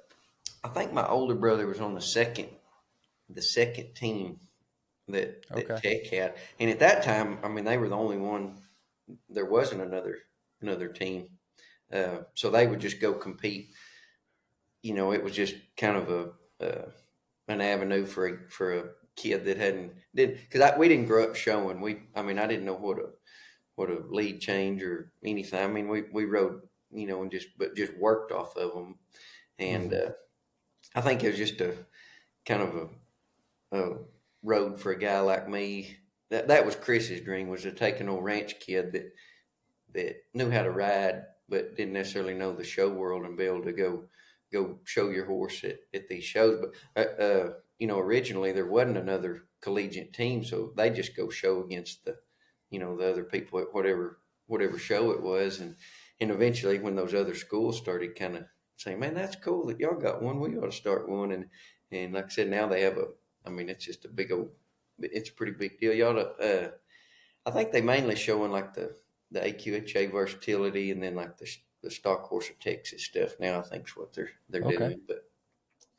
I think my older brother was on the second team that Okay. Tech had, and at that time, I mean, they were the only one. There wasn't another team, so they would just go compete. It was just kind of an avenue for a kid that did because we didn't grow up showing. I didn't know what a lead change or anything. I mean, we rode, and just worked off of them, and Mm-hmm. I think it was just a kind of a road for a guy like me. That was Chris's dream, was to take an old ranch kid that knew how to ride but didn't necessarily know the show world and be able to go show your horse at these shows. But originally there wasn't another collegiate team, so they just go show against the other people at whatever show it was, and eventually when those other schools started kind of saying, "Man, that's cool that y'all got one. We ought to start one." And like I said, now they have it's just it's a pretty big deal. Y'all, I think they mainly showing like the AQHA versatility and then like the Stock Horse of Texas stuff. Now I think is what they're Okay. doing, but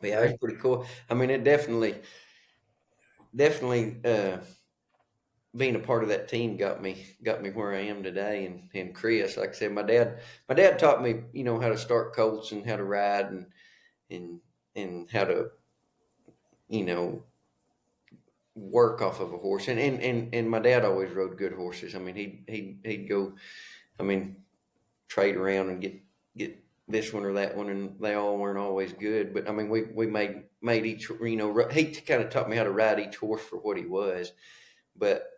yeah, Great. it's pretty cool. I mean, it definitely being a part of that team got me where I am today. And Chris, like I said, my dad taught me, how to start colts and how to ride and and how to, you know, work off of a horse. And my dad always rode good horses. I mean, he'd go, I mean, trade around and get this one or that one, and they all weren't always good. But I mean, we made each, he kind of taught me how to ride each horse for what he was. But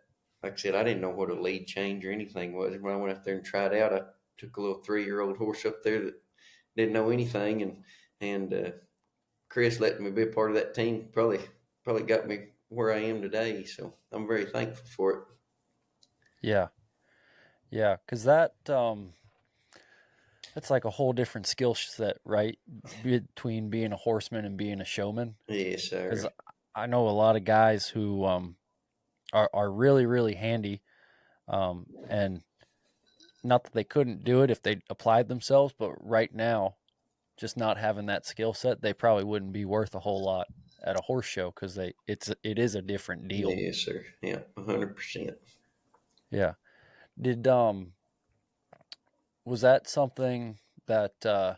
like I said, I didn't know what a lead change or anything was. When I went up there and tried out, I took a little 3-year-old horse up there that didn't know anything, and Chris letting me be a part of that team probably got me where I am today. So I'm very thankful for it. Yeah. Yeah. Cause that's like a whole different skill set, right? Between being a horseman and being a showman. Yes, Cause sir. I know a lot of guys who, are really, really handy. And not that they couldn't do it if they applied themselves, but right now, just not having that skill set, they probably wouldn't be worth a whole lot at a horse show because it is a different deal. Yes, sir. Yeah, 100%. Yeah. Did Was that something that that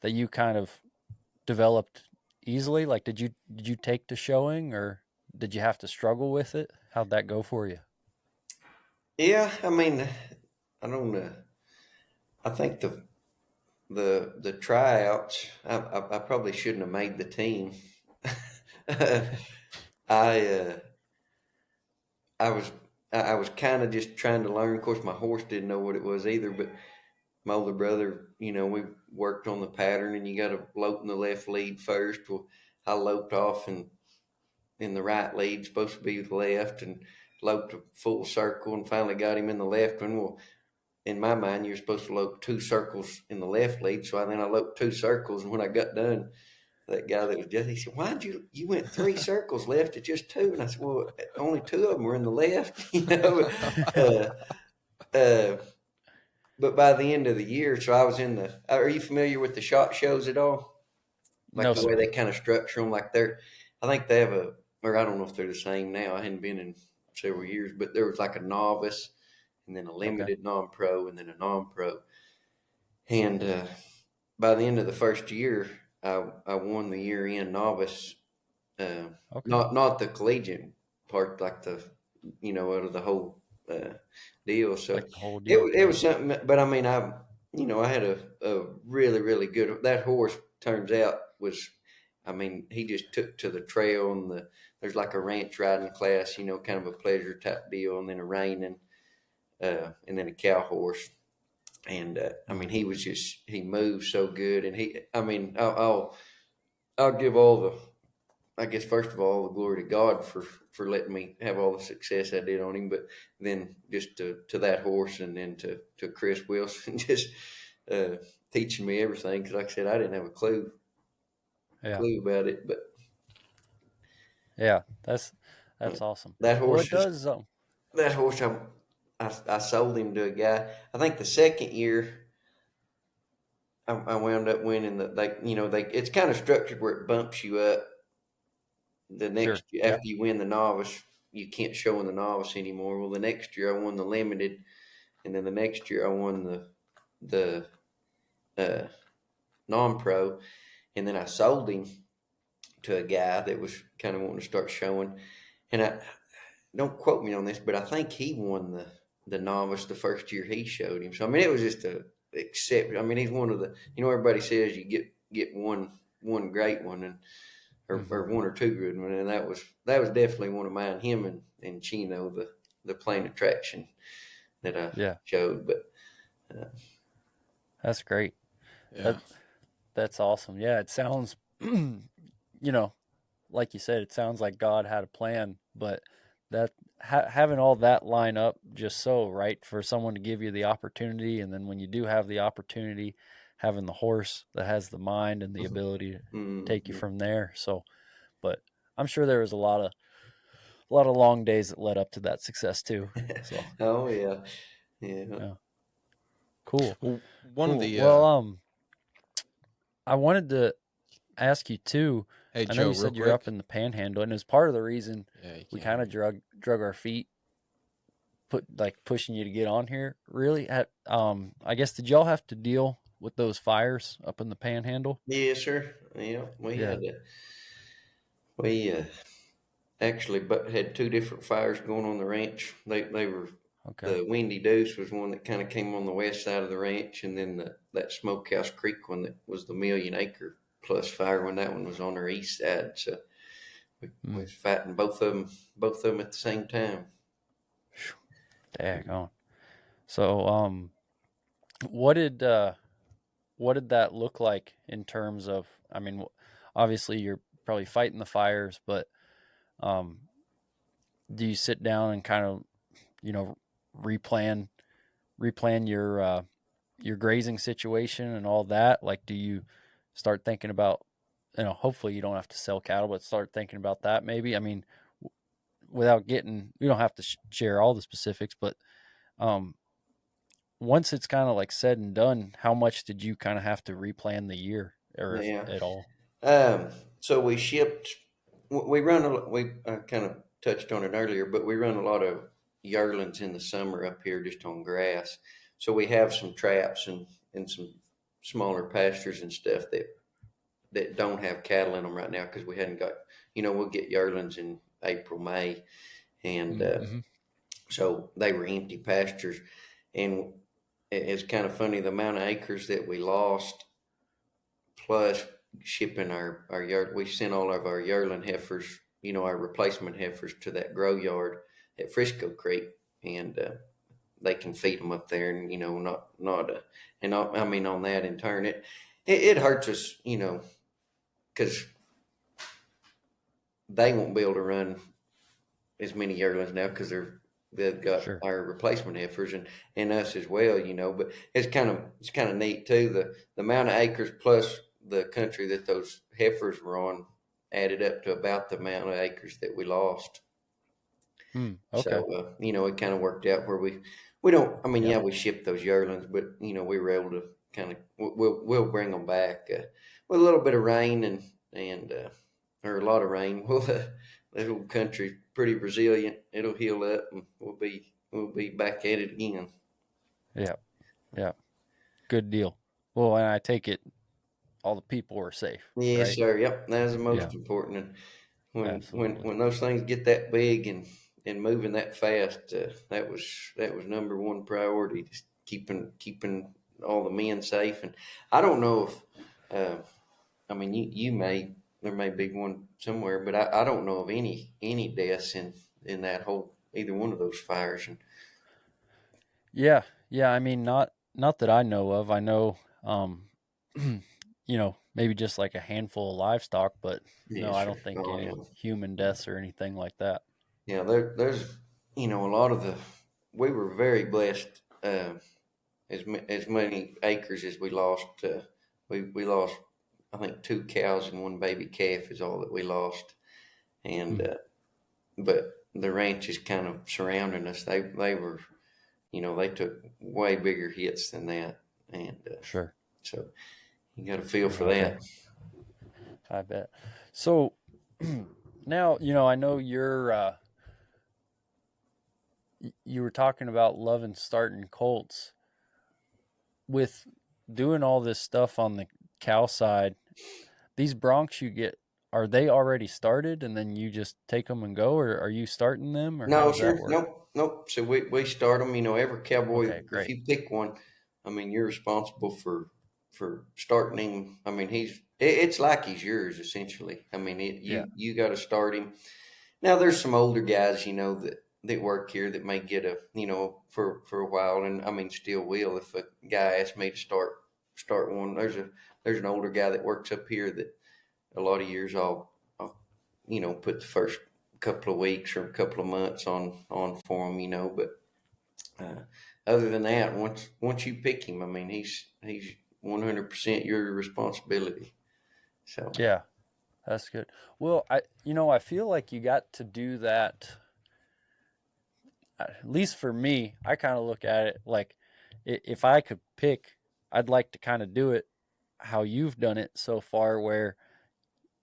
you kind of developed easily? Like, did you take to showing, or did you have to struggle with it? How'd that go for you? Yeah, I mean, I don't know. I think the tryouts. I probably shouldn't have made the team. I I was I was kind of just trying to learn. Of course, my horse didn't know what it was either. But my older brother, we worked on the pattern, and you got to lope in the left lead first. Well, I loped off and in the right lead, supposed to be the left, and loped a full circle, and finally got him in the left one. Well, in my mind, you're supposed to lope 2 circles in the left lead. So then I loped 2 circles, and when I got done, that guy that was just, he said, "Why'd you went 3 circles left at just 2?" And I said, "Well, only 2 of them were in the left." uh, uh, but by the end of the year, so I was in the. Are you familiar with the shot shows at all? Like No, the way sir. they kind of structure them, like I think they have or I don't know if they're the same now. I hadn't been in several years, but there was like a novice, and then a Okay. limited non-pro, and then a non-pro. And by the end of the first year, I won the year-end novice. Uh, Okay. not the collegiate part, like the out of the whole deal. So Like the whole it deal. it Yeah. was something. But I mean, I had a really really good. That horse turns out was. I mean, he just took to the trail, and there's like a ranch riding class, kind of a pleasure type deal, and then a reining, and then a cow horse. And I mean, Mhm. he moved so good, and I mean, I'll give all the, I guess first of all, the glory to God for letting me have all the success I did on him, but then just to that horse, and then to Chris Wilson, just uh, teaching me everything. Because like I said, I didn't have a Yeah. clue about it, but Yeah. uh, That's awesome. that Well, horse it just does. that horse I sold him to a guy. I think the second year I wound up winning they it's kind of structured where it bumps you up the next Sure. year Yeah. after you win the novice. You can't show in the novice anymore. Well, the next year I won the limited, and then the next year I won the uh, non-pro, and then I sold him to a guy that was kind of wanting to start showing. And I don't quote me on this, but I think he won the novice the first year he showed him. So I mean, it was just a accept. I mean, he's one of the everybody says you get one great one, and Hmm. or 1 or 2 good ones, and that was definitely one of mine. Him and Chino, the plain attraction that I Yeah. showed. But uh, That's great. Yeah. That that's awesome. Yeah. It sounds, know, like you said, it sounds like God had a plan, but that having all that line up just so right for someone to give you the opportunity, and then when you do have the opportunity, having the horse that has the mind and the ability to take you mm, from there. So, but I'm sure there was a lot of long days that led up to that success too. So, oh yeah, yeah. yeah, cool, Well, one of cool. the Well, I wanted to ask you too. hey I know Joe, you real said you're up quick. in the Panhandle, and as part of the reason Yeah, you we can't hear kind of me. drug our feet pushing you to get on here. Really, I guess did y'all have to deal with those fires up in the Panhandle? Yes, sir. Yeah, Yeah. we actually but had two different fires going on the ranch. They were Okay. the Windy Deuce was one that kind of came on the west side of the ranch, and then that Smokehouse Creek one that was the Million Acre Plus fire when that one was on our east side. So we Mm. was fighting both of them at the same time. Daggone. So, what did uh, what did that look like in terms of? I mean, obviously you're probably fighting the fires, but um, do you sit down and kind of you know replan replan your grazing situation and all that? Like, do you start thinking about, hopefully you don't have to sell cattle, but start thinking about that maybe? I mean, without getting, you don't have to share all the specifics, but um, once it's kind of like said and done, how much did you kind of have to replan the year, or if Yeah. at all? Um, so we shipped. We run a. We kind of touched on it earlier, but we run a lot of yearlings in the summer up here just on grass. So we have some traps and some smaller pastures and stuff that don't have cattle in them right now because we hadn't got. We'll get yearlings in April, May, and Mm-hmm. so they were empty pastures, and it's kind of funny the amount of acres that we lost plus shipping our yard. We sent all of our yearling heifers, our replacement heifers, to that grow yard at Frisco Creek, and they can feed them up there, and I mean on that in turn it hurts us, because they won't be able to run as many yearlings now because they've got Sure. our replacement heifers and us as well, but it's kind of neat too, the amount of acres plus the country that those heifers were on added up to about the amount of acres that we lost. Okay. So it kind of worked out where we don't, I mean, Yep. yeah, we shipped those yearlings, but we were able to kind of, we'll bring them back with a little bit of rain and or a lot of rain. Well, that whole country's pretty resilient. It'll heal up, and we'll be back at it again. Yeah. Yeah. Good deal. Well, and I take it all the people are safe, Yes, right? sir. Yep, that's the Yeah. most important. And when Absolutely. when those things get that big and moving that fast, that was number one priority. Just keeping all the men safe. And I don't know if, I mean, there may be one somewhere, but I don't know of any deaths in that whole either one of those fires. And Yeah. Yeah. I mean, not that I know of. I know, maybe just like a handful of livestock, but no, yes, I sir. don't think Oh, yeah. any human deaths or anything like that. Yeah, there's a lot of the. We were very blessed. As many acres as we lost. We lost, I think, two cows and one baby calf is all that we lost. And Hmm. but the ranches kind of surrounding us, they were, they took way bigger hits than that, and Sure. so you got to feel Yeah, for that. I bet. So now, I know you were talking about loving starting colts with doing all this stuff on the cow side. These broncs you get, are they already started and then you just take them and go, or are you starting them, or how No, does that sir. work? Nope. So we start them. Every cowboy, Okay, if great. you pick one, I mean, you're responsible for starting him. I mean, it's like he's yours essentially. I mean, Yeah. you got to start him. Now, there's some older guys, that work here that may get for a while, and I mean, still will if a guy asks me to start one. There's an older guy that works up here that a lot of years I'll put the first couple of weeks or a couple of months on for him, but uh, other than that, once you pick him, I mean, he's 100% your responsibility. So Yeah, that's good. Well, I feel like you got to do that. At least for me, I kind of look at it like, if I could pick, I'd like to kind of do it how you've done it so far, where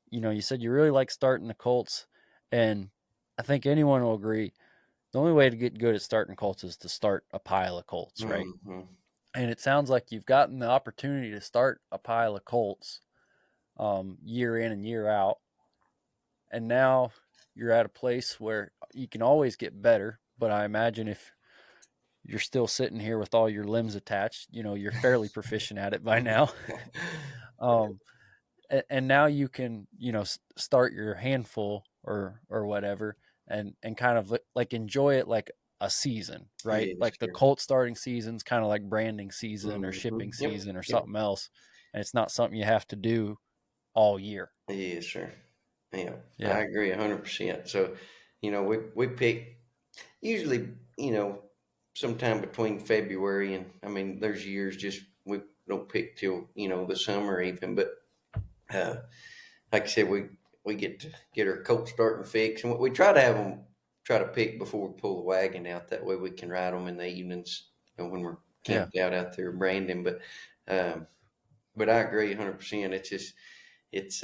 you said you really like starting the Colts, and I think anyone will agree. the only way to get good at starting colts is to start a pile of colts, right? Mm-hmm. And it sounds like you've gotten the opportunity to start a pile of colts year in and year out, and now you're at a place where you can always get better. But I imagine if you're still sitting here with all your limbs attached, you're fairly proficient at it by now. um, and now you can, start your handful or whatever, and kind of like enjoy it like a season, right? Yes, Like the sir. Colt starting season's kind of like branding season or Mm-hmm. shipping Yep. season or Yep. something else, and it's not something you have to do all year. Yes, sir. Yeah, I Yeah, agree 100%. So, we pick usually, sometime between February and, I mean, there's years just we don't pick till, the summer even, but uh, like I said, we get to get our colt starting fixed, and we try to have them try to pick before we pull the wagon out. That way we can ride them in the evenings, when we're yeah, camped out there branding. Um, but I agree 100%. It's just it's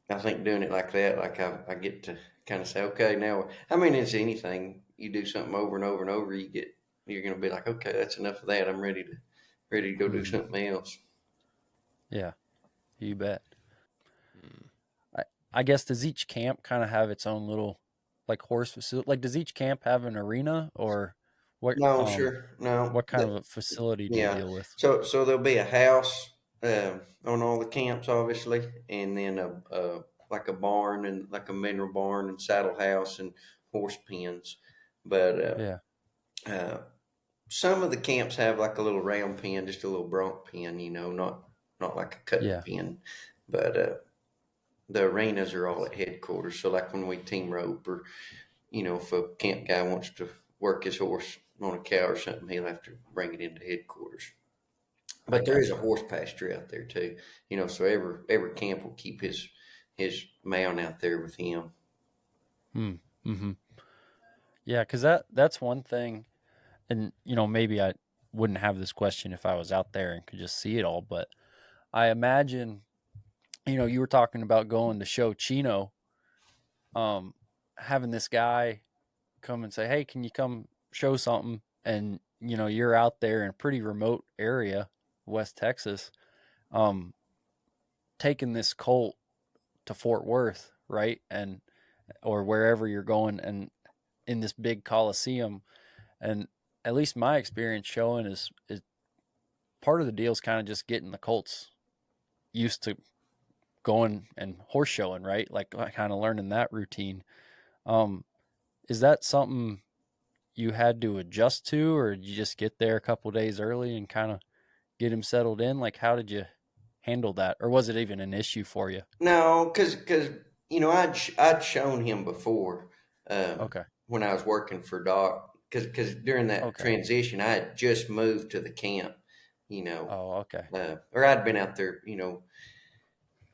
I think doing it like that, like I get to kind of say, okay, now, I mean, it's anything. You do something over and over and over, you're going to be like, okay, that's enough of that. I'm ready to go do hmm, something else. yeah. You bet. Mm. I I guess, does each camp kind of have its own little like horse facility? Like, does each camp have an arena, or what? No, sure, no, What kind of a facility do you yeah. deal with? So there'll be a house on all the camps, obviously, and then a like a barn and like a mineral barn and saddle house and horse pens. But Yeah, uh, some of the camps have like a little round pen, just a little bronc pen, not like a cutting yeah, pen. But the arenas are all at headquarters. So like when we team rope, or if a camp guy wants to work his horse on a cow or something, he'll have to bring it into headquarters. I But there is a gotcha. horse pasture out there too, so every camp will keep his mount out there with him. Hmm. Mm-hmm. Yeah, because that's one thing, and maybe I wouldn't have this question if I was out there and could just see it all, but I imagine, you were talking about going to show Chino, um, having this guy come and say, "Hey, can you come show something?" And you're out there in a pretty remote area, West Texas, um, taking this colt to Fort Worth, right, and or wherever you're going, and in this big coliseum. And at least my experience showing is part of the deal is kind of just getting the colts used to going and horse showing, right? Like kind of learning that routine. Um, is that something you had to adjust to, or did you just get there a couple days early and kind of get him settled in? Like, how did you handle that, or was it even an issue for you? No, because I'd shown him before, Okay, when I was working for Doc, because during that okay, transition I had just moved to the camp, oh, okay, or I'd been out there.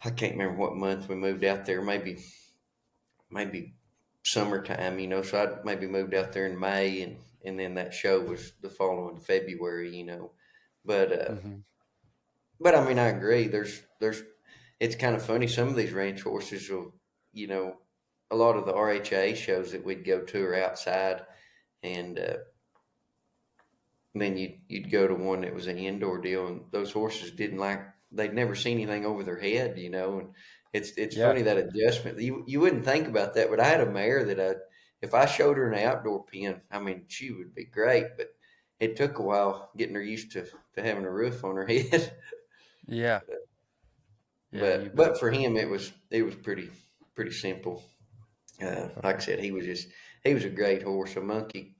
I can't remember what month we moved out there. Maybe summertime. So I maybe moved out there in May, and then that show was the following February. But mm-hmm. but I mean, I agree. There's it's kind of funny. Some of these ranch horses will, you know, a lot of the RHA shows that we'd go to are outside, and then you'd go to one that was an indoor deal, and those horses didn't like. They'd never seen anything over their head, and it's Yeah, funny, that adjustment. You wouldn't think about that, but I had a mare that if I showed her an outdoor pen, I mean, she would be great, but it took a while getting her used to having a roof on her head. yeah, yeah, you bet. But for him, it was pretty simple. Like I Okay. said, he was a great horse. A monkey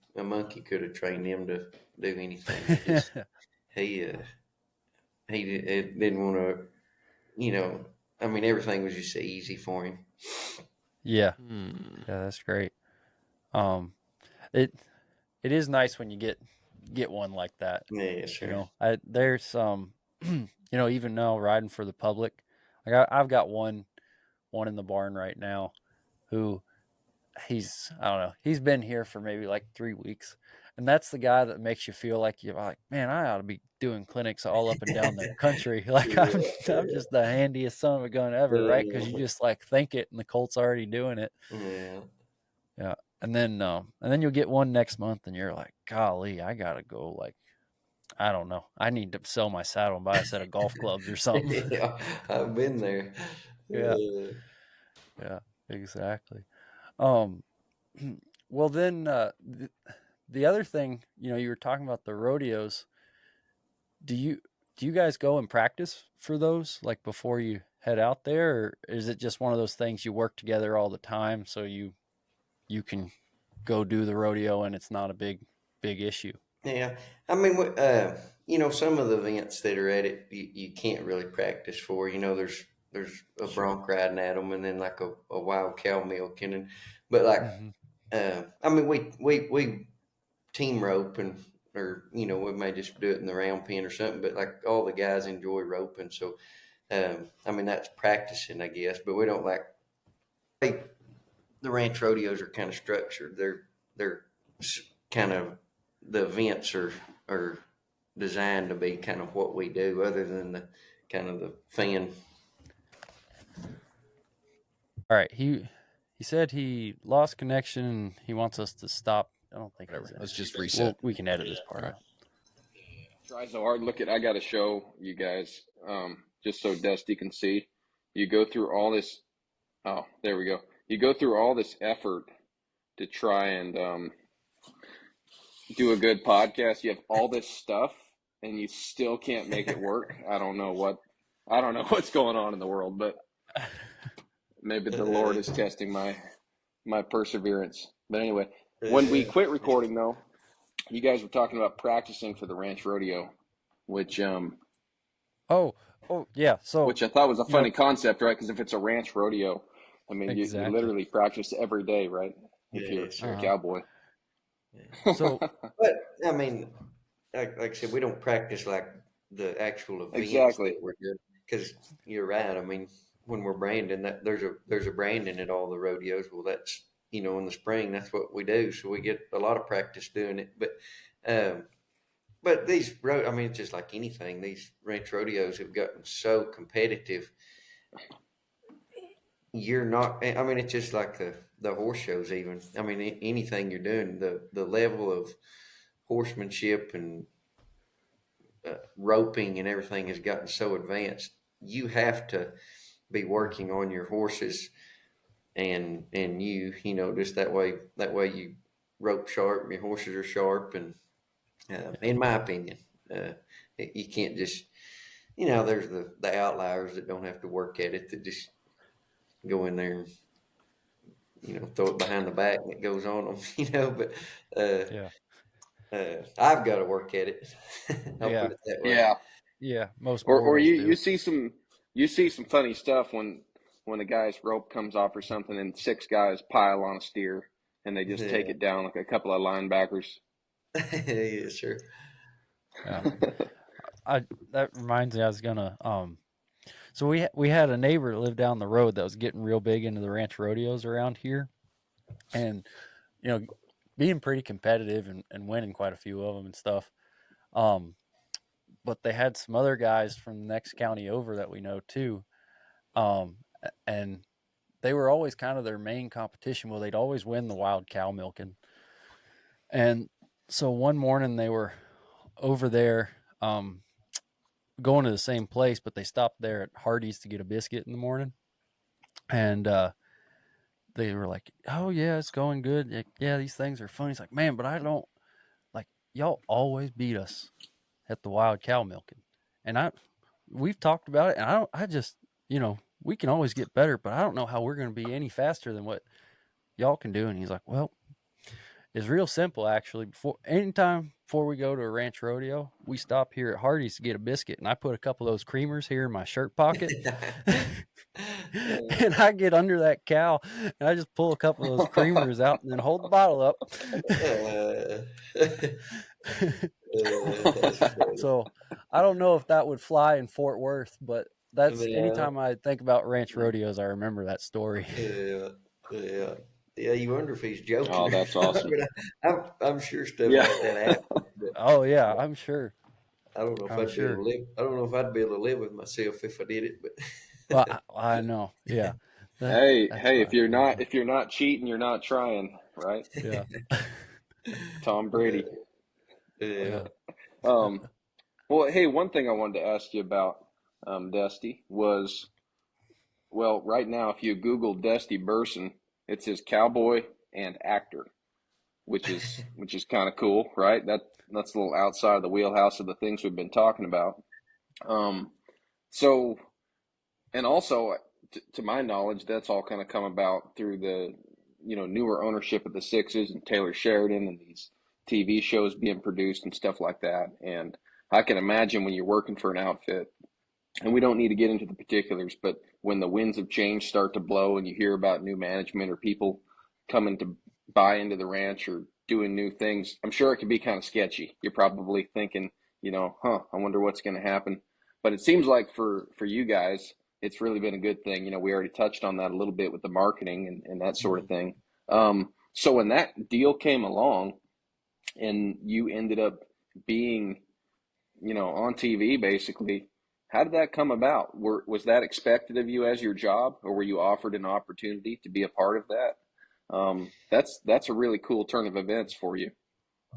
could have trained him to do anything. He didn't want to. You know, I mean, everything was just easy for him. Yeah, Hmm. yeah, that's great. Um, it it is nice when you get one like that. Yeah, sure. There's even now riding for the public, like I've got one in the barn right now who I don't know, he's been here for maybe like 3 weeks, and that's the guy that makes you feel like you're like, man, I ought to be doing clinics all up and down the country. Like I'm Yeah, just the handiest son of a gun ever, right? Because you yeah, just like think it, and the Colt's already doing it. yeah. Yeah. and then you'll get one next month, and you're like, golly, I gotta go. Like, I don't know, I need to sell my saddle and buy a set of golf clubs or something. Yeah, I've been there. Yeah, Uh, yeah, exactly. Um, well, then the other thing, you were talking about the rodeos. Do you guys go and practice for those like before you head out there, or is it just one of those things you work together all the time so you can go do the rodeo and it's not a big issue? yeah, I mean, some of the events that are at it, you can't really practice for. There's a Sure. bronc riding at them, and then like a wild cow milking, but like, Hmm. I mean, we team rope or we may just do it in the round pen or something, but like all the guys enjoy roping, so I mean that's practicing, I guess, but we don't like the ranch rodeos are kind of structured. They're kind of the events are designed to be kind of what we do, other than the kind of the fan. All right, he said he lost connection and he wants us to stop. I don't think he's Whatever. in. Let's just reset. We can edit this part All right. out. Try so hard. Look at, I got to show you guys, just so Dusty can see. You go through all this. Oh, there we go. You go through all this effort to try and do a good podcast. You have all this stuff and you still can't make it work. I don't know what's going on in the world, but maybe the Lord is testing my perseverance. But anyway, when we quit recording though, you guys were talking about practicing for the ranch rodeo, which Oh, yeah. So which I thought was a you know funny concept, right? Because if it's a ranch rodeo, I mean, you exactly. literally practice every day, right? If Yeah, you're a sure. cowboy. So But I mean, like I said, we don't practice like the actual events Exactly. that we're doing, because you're right. I mean, when we're branding, that there's a branding at all the rodeos. Well, that's in the spring, that's what we do. So we get a lot of practice doing it. Um, but I mean, it's just like anything. These ranch rodeos have gotten so competitive. You're not. I mean, it's just like the horse shows. Even I mean, anything you're doing, the level of horsemanship and roping and everything has gotten so advanced. You have to be working on your horses, and just that way you rope sharp and your horses are sharp, and in my opinion, uh, you can't just there's the outliers that don't have to work at it, that just go in there and throw it behind the back and it goes on them. But uh, yeah, I've got to work at it. I'll yeah, put it that way. Yeah. yeah. Most Or mortals you do. see some funny stuff when a guy's rope comes off or something and six guys pile on a steer and they just take Yeah, it down like a couple of linebackers. yeah, sure. Yeah. That reminds me, I was gonna so we had a neighbor that lived down the road that was getting real big into the ranch rodeos around here, and you know being pretty competitive and winning quite a few of them and stuff. Um, but they had some other guys from the next county over that we know too. And they were always kind of their main competition. Well, they'd always win the wild cow milking. And so one morning they were over there, going to the same place, but they stopped there at Hardee's to get a biscuit in the morning. And they were like, "Oh yeah, it's going good. Yeah, these things are fun." He's like, "Man, but I don't like y'all always beat us at the wild cow milking." And we've talked about it, and I just we can always get better, but I don't know how we're going to be any faster than what y'all can do. And he's like, "Well, it's real simple actually. Anytime before we go to a ranch rodeo, we stop here at Hardee's to get a biscuit, and I put a couple of those creamers here in my shirt pocket." And I get under that cow and I just pull a couple of those creamers out and then hold the bottle up. Uh, that's funny. So I don't know if that would fly in Fort Worth, but that's Yeah, anytime I think about ranch rodeos, I remember that story. yeah, yeah. Yeah, you wonder if he's joking Oh, or that's not. awesome. But I'm sure stuff Yeah. like that happens. But Oh yeah, I'm sure. I don't know if I'm I'd be able sure. to live. I don't know if I'd be able to live with myself if I did it. But Well, I know. Yeah. That's Hey, funny. if you're not cheating, you're not trying, right? Yeah. Tom Yeah, Brady. yeah. Yeah. Um, well, hey, one thing I wanted to ask you about, Dusty, was, well, right now, if you Google Dusty Burson, it says cowboy and actor, which is kind of cool, right? That's a little outside of the wheelhouse of the things we've been talking about. Um, so, and also, to my knowledge, that's all kind of come about through the, newer ownership of the Sixes and Taylor Sheridan and these TV shows being produced and stuff like that. And I can imagine when you're working for an outfit, and we don't need to get into the particulars, but when the winds of change start to blow and you hear about new management or people coming to buy into the ranch or doing new things, I'm sure it can be kind of sketchy. You're probably thinking, I wonder what's going to happen. But it seems like for you guys, it's really been a good thing. We already touched on that a little bit with the marketing and that sort of Mhm. thing. So when that deal came along and you ended up being on TV basically. How did that come about? Was that expected of you as your job, or were you offered an opportunity to be a part of that? That's a really cool turn of events for you.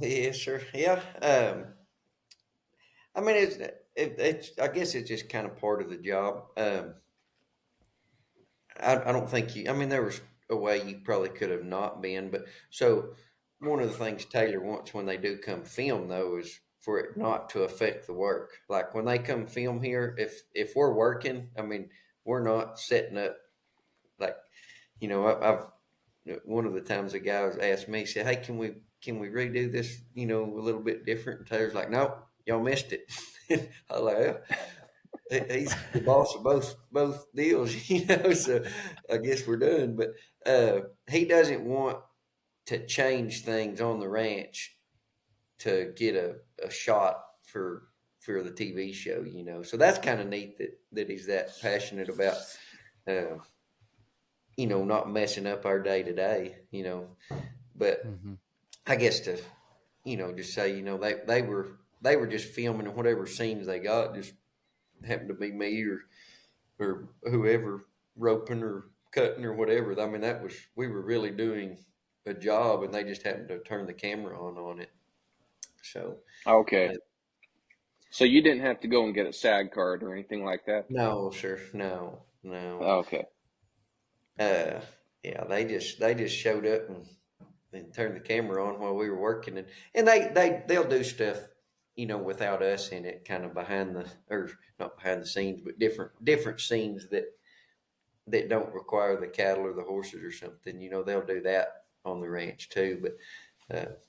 Yeah, sure. Yeah. I mean, it's I guess it's just kind of part of the job. I don't think I mean, there was a way you probably could have not been, but so one of the things Taylor wants when they do come film though is for it not to affect the work. Like when they come film here, if we're working, I mean, we're not setting up like, I've one of the times a guy was asked me, he said, "Hey, can we redo this, a little bit different?" And Taylor's like, "Nope, y'all missed it." I was like, "Yeah." He's the boss of both deals, So I guess we're done. But he doesn't want to change things on the ranch to get a shot for the TV show. So that's kind of neat that he's that passionate about, uh, not messing up our day to day. But Hmm. I guess to just say they were just filming and whatever scenes they got just happened to be me or whoever roping or cutting or whatever. I mean, we were really doing a job, and they just happened to turn the camera on it. So, Okay, uh, so you didn't have to go and get a SAG card or anything like that. no, sir, no, no. Okay, Uh, yeah, they just showed up and turned the camera on while we were working, and they'll do stuff, without us in it, kind of behind the or not behind the scenes, but different scenes that don't require the cattle or the horses or something. They'll do that on the ranch too. But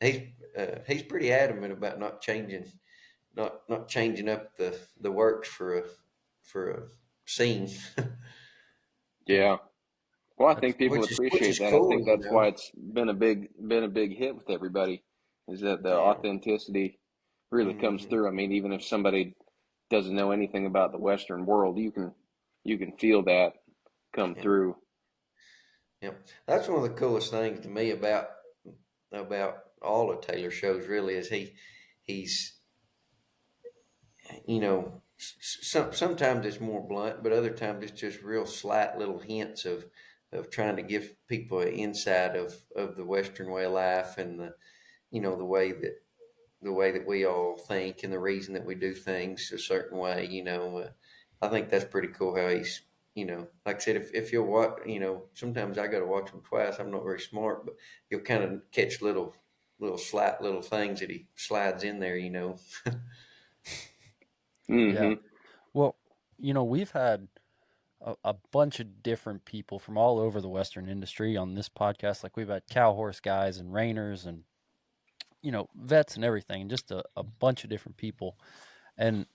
he's pretty adamant about not changing up the works for a scene. Yeah. yeah. Well, I That's think people which appreciate is that. I think cool. that's why it's been a big hit with everybody, is that the Yeah. authenticity really comes Hmm. through. I mean, even if somebody doesn't know anything about the Western world, you can feel that come Yeah. through. Yeah. That's one of the coolest things to me about all of Taylor shows. Really, is he's sometimes it's more blunt, but other times it's just real slight little hints of trying to give people an insight of the Western way of life and the way that we all think and the reason that we do things a certain way. I think that's pretty cool how he's. Like I said, if you'll watch, sometimes I got to watch him twice. I'm not very smart, but you'll kind of catch little slight little things that he slides in there. Yeah. Hmm. Well, we've had a bunch of different people from all over the Western industry on this podcast. Like we've had cow horse guys and reiners and, vets and everything, just a bunch of different people. And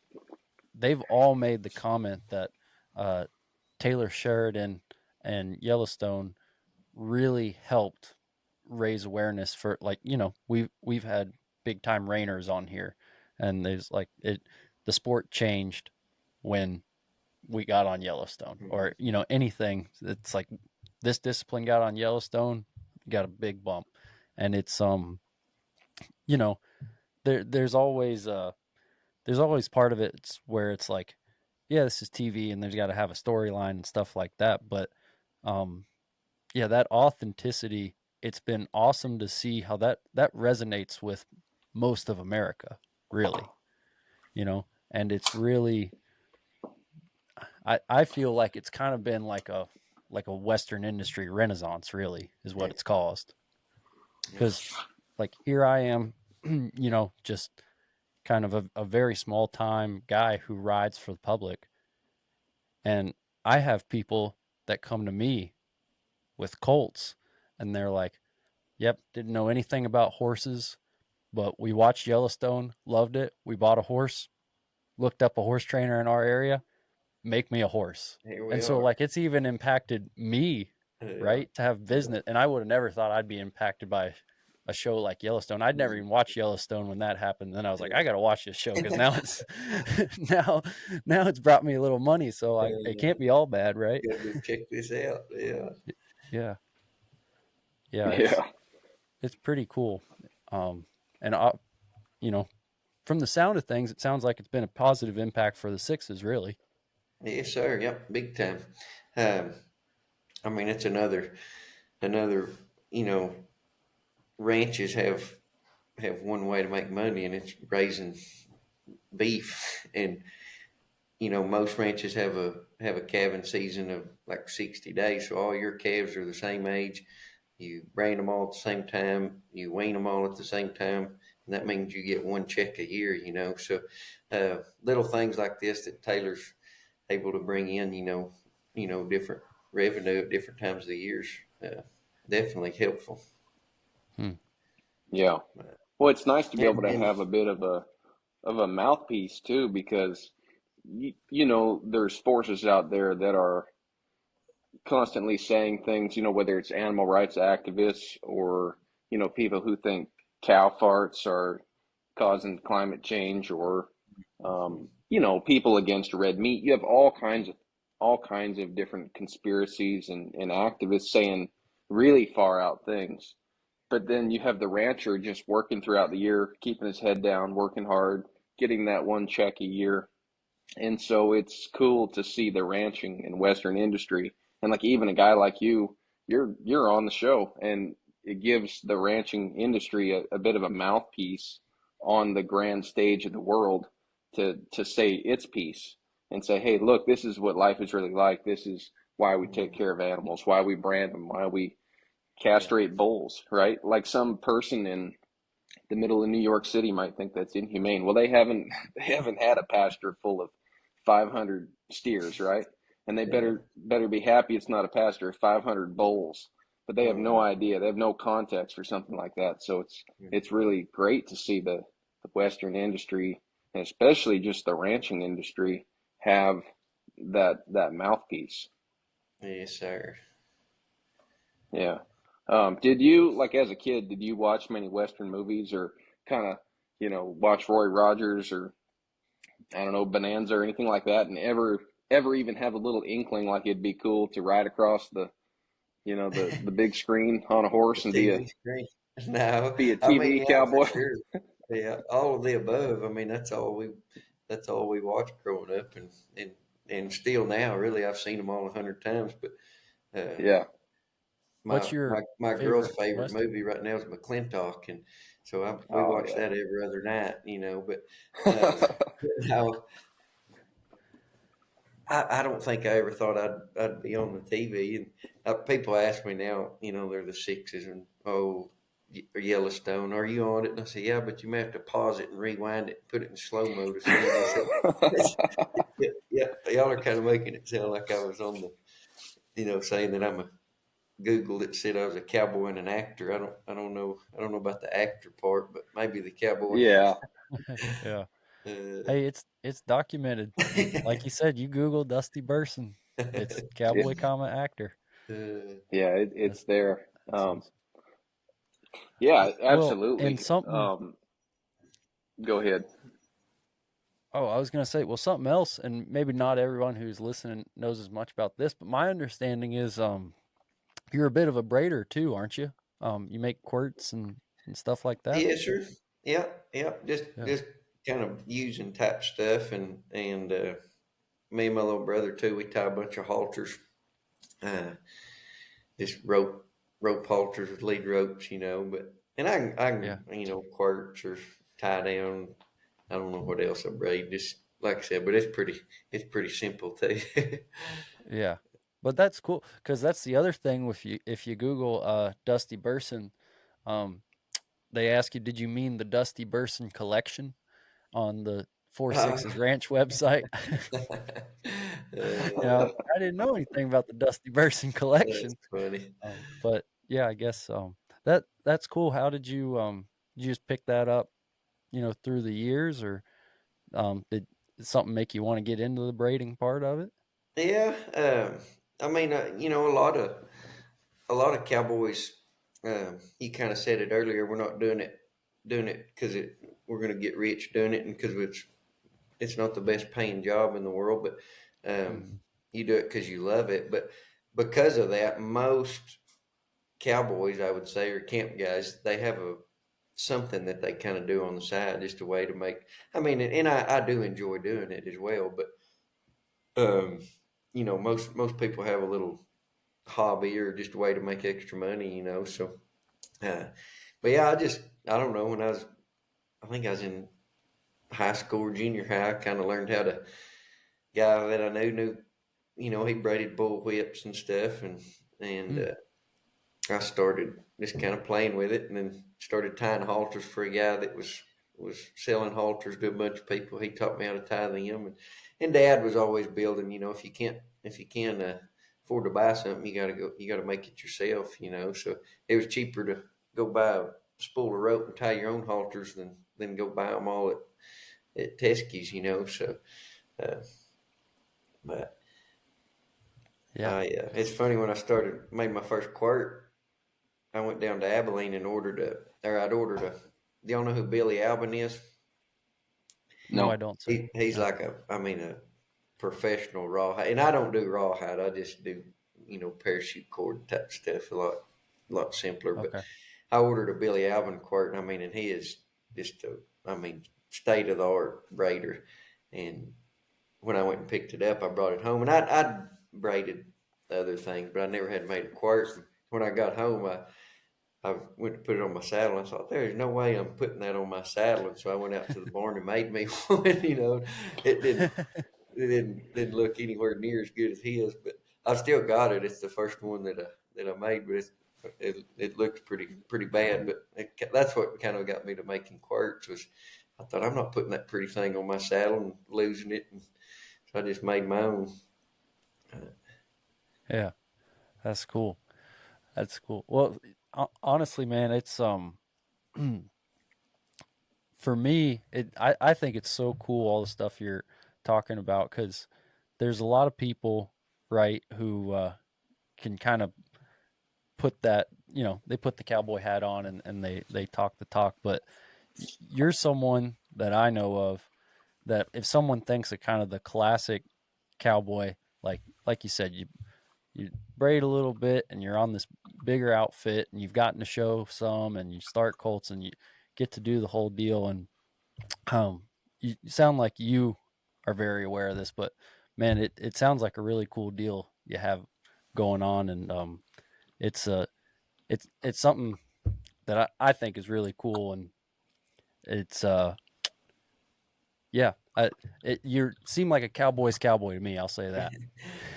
they've all made the comment that uh, Taylor Sheridan and Yellowstone really helped raise awareness for, like, we've had big time reiners on here, and there's like the sport changed when we got on Yellowstone, Mhm. or anything. It's like this discipline got on Yellowstone, got a big bump, and it's you know there's always part of it where it's like yeah, this is TV and there's got to have a storyline and stuff like that. But yeah, that authenticity, it's been awesome to see how that resonates with most of America, really, and it's really, I feel like it's kind of been like a Western industry renaissance, really, is what it's caused. Because like here I am, just kind of a very small time guy who rides for the public. And I have people that come to me with Colts and they're like, yep, didn't know anything about horses, but we watched Yellowstone, loved it. We bought a horse, looked up a horse trainer in our area, make me a horse. Here we And so, are. like, it's even impacted me, Yeah. right, to have business. And I would have never thought I'd be impacted by a show like Yellowstone. I'd never even watched Yellowstone when that happened. Then I was like, I got to watch this show because now it's now it's brought me a little money, so it can't be all bad, right? Gotta go check this out. Yeah. Yeah, yeah, Yeah. it's pretty cool. And you know, from the sound of things, it sounds like it's been a positive impact for the Sixes, really. Yes, sir. Yep. Big time. Um, I mean, it's another, you know, ranches have one way to make money, and it's raising beef. And most ranches have a calving season of like 60 days, so all your calves are the same age. You brand them all at the same time. You wean them all at the same time, and that means you get one check a year. So little things like this that Taylor's able to bring in, different revenue at different times of the years, definitely helpful. Hmm. Yeah. Well, it's nice to be able to And have a bit of a mouthpiece too, because there's forces out there that are constantly saying things, whether it's animal rights activists or, people who think cow farts are causing climate change or, people against red meat. You have all kinds of different conspiracies and activists saying really far out things. But then you have the rancher just working throughout the year, keeping his head down, working hard, getting that one check a year. And so it's cool to see the ranching and Western industry. And like even a guy like you're on the show, and it gives the ranching industry a bit of a mouthpiece on the grand stage of the world to say its piece and say, hey, look, this is what life is really like. This is why we take care of animals, why we brand them, why we yeah, castrate bulls, right? Like some person in the middle of New York City might think that's inhumane. Well, they haven't they haven't had a pasture full of 500 steers, right? And they yeah, better be happy it's not a pasture of 500 bulls. But they have no mm, idea. They have no context for something like that. So it's really great to see the Western industry, and especially just the ranching industry, have that mouthpiece. yes, sir. Yeah. Did you, like as a kid, did you watch many Western movies or kind of, watch Roy Rogers or I don't know, Bonanza or anything like that, and ever even have a little inkling like it'd be cool to ride across the big screen on a The horse and be a TV screen. No, be a I mean, TV yeah, for cowboy? sure. Yeah, all of the above. I mean, that's all we watched growing up, and still now. Really, I've seen them all 100 times. But uh, Yeah. my What's my your my girl's favorite favorite Western? movie right now is McClintock, and so we Oh watch yeah. that every other night. But no, I don't think I ever thought I'd be on the TV. And people ask me now, they're the Sixes, and Yellowstone, are you on it? And I say, yeah, but you may have to pause it and rewind it, and put it in slow mo to see it. So, yeah, yeah, y'all are kind of making it sound like I was on saying that I'm a Googled it, said I was a cowboy and an actor. I don't know about the actor part, but maybe the cowboy. Yeah. Yeah. Uh, Hey, it's documented. Like you said, you Google Dusty Burson. It's Yeah. cowboy, comma actor. Yeah, it's That's there. that's awesome. Yeah, Well, and absolutely. something. Go ahead. Oh, I was gonna say, well, something else, and maybe not everyone who's listening knows as much about this, but my understanding is, you're a bit of a braider too, aren't you? You make quirts and stuff like that. yeah, sure. Yeah, yeah. Just Yeah. just kind of using type stuff, and me and my little brother too. We tie a bunch of halters, uh, just rope halters with lead ropes, But and I Yeah. can quirts or tie down. I don't know what else I braid. Just like I said, but it's pretty simple too. Yeah. But that's cool because that's the other thing. If you Google Dusty Burson, um, they ask you, did you mean the Dusty Burson collection on the Four Uh, Sixes Ranch website? uh, I didn't know anything about the Dusty Burson that's collection. funny. But yeah, I guess that's cool. How did you just pick that up, through the years, or did something make you want to get into the braiding part of it? Yeah, I mean, a lot of cowboys. You kind of said it earlier. We're not doing it because we're going to get rich doing it, and because it's not the best paying job in the world, but Mhm. you do it because you love it. But because of that, most cowboys, I would say, or camp guys, they have something that they kind of do on the side, just a way to make. I mean, and I do enjoy doing it as well, but um, most people have a little hobby or just a way to make extra money. So, uh, but yeah, I don't know. I think I was in high school or junior high. I kind of learned how to. Guy that I knew, he braided bull whips and stuff, and Mm. I started just kind of playing with it, and then started tying halters for a guy that was selling halters to a bunch of people. He taught me how to tie them, and Dad was always building. If you can afford to buy something, you gotta make it yourself. So it was cheaper to go buy a spool of rope and tie your own halters than go buy them all at Teske's. So, uh, but Yeah. it's funny when I made my first quirt. I went down to Abilene and I'd ordered a. Do y'all know who Billy Albin is? No, I No. don't, sir. He's No. like a professional rawhide, and I don't do rawhide. I just do parachute cord type stuff, a lot simpler. But Okay. I ordered a Billy Albin quirt, and and he is just state of the art braider. And when I went and picked it up, I brought it home, and I'd braided other things, but I never had made a quirt. When I got home, I went to put it on my saddle. And I thought, there's no way I'm putting that on my saddle. And so I went out to the barn and made me one. It didn't look anywhere near as good as his, but I still got it. It's the first one that I made, but it looked pretty bad. But that's what kind of got me to making quirts. Was I thought, I'm not putting that pretty thing on my saddle and losing it, and so I just made my own. Yeah, that's cool. That's cool. Well, honestly, man, it's for me, I think it's so cool all the stuff you're talking about because there's a lot of people, right, who can kind of put that, they put the cowboy hat on and they talk the talk, but you're someone that I know of that if someone thinks of kind of the classic cowboy, like you said, you braid a little bit and you're on this bigger outfit and you've gotten to show some and you start Colts and you get to do the whole deal and um you sound like you are very aware of this, but man, it sounds like a really cool deal you have going on, and it's it's something that I think is really cool, and it's yeah, you seem like a cowboy's cowboy to me. I'll say that.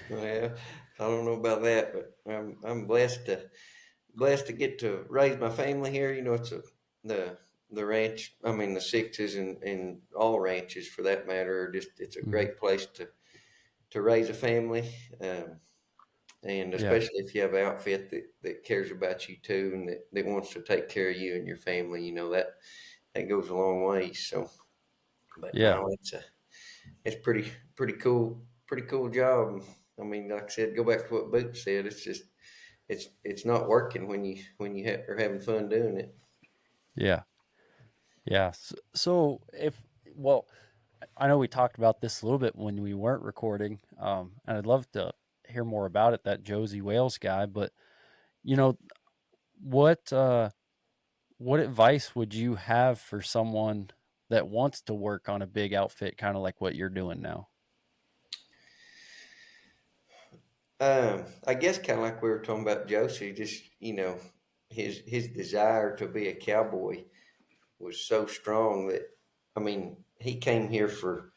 Well, I don't know about that, but I'm blessed to get to raise my family here. The the ranch. I mean, the sixes and all ranches for that matter. It's a Hmm. great place to raise a family, and Yeah, especially if you have an outfit that cares about you too, and that wants to take care of you and your family. That goes a long way. So, but yeah, no, it's pretty cool job. I mean, like I said, go back to what Boots said. It's just it's not working when you are having fun doing it. yeah, yeah. So if well, I know we talked about this a little bit when we weren't recording, and I'd love to hear more about it. That Josie Wales guy, but you know what? What advice would you have for someone that wants to work on a big outfit, kind of like what you're doing now? I guess kind of like we were talking about Josie, just his desire to be a cowboy was so strong that I mean he came here for.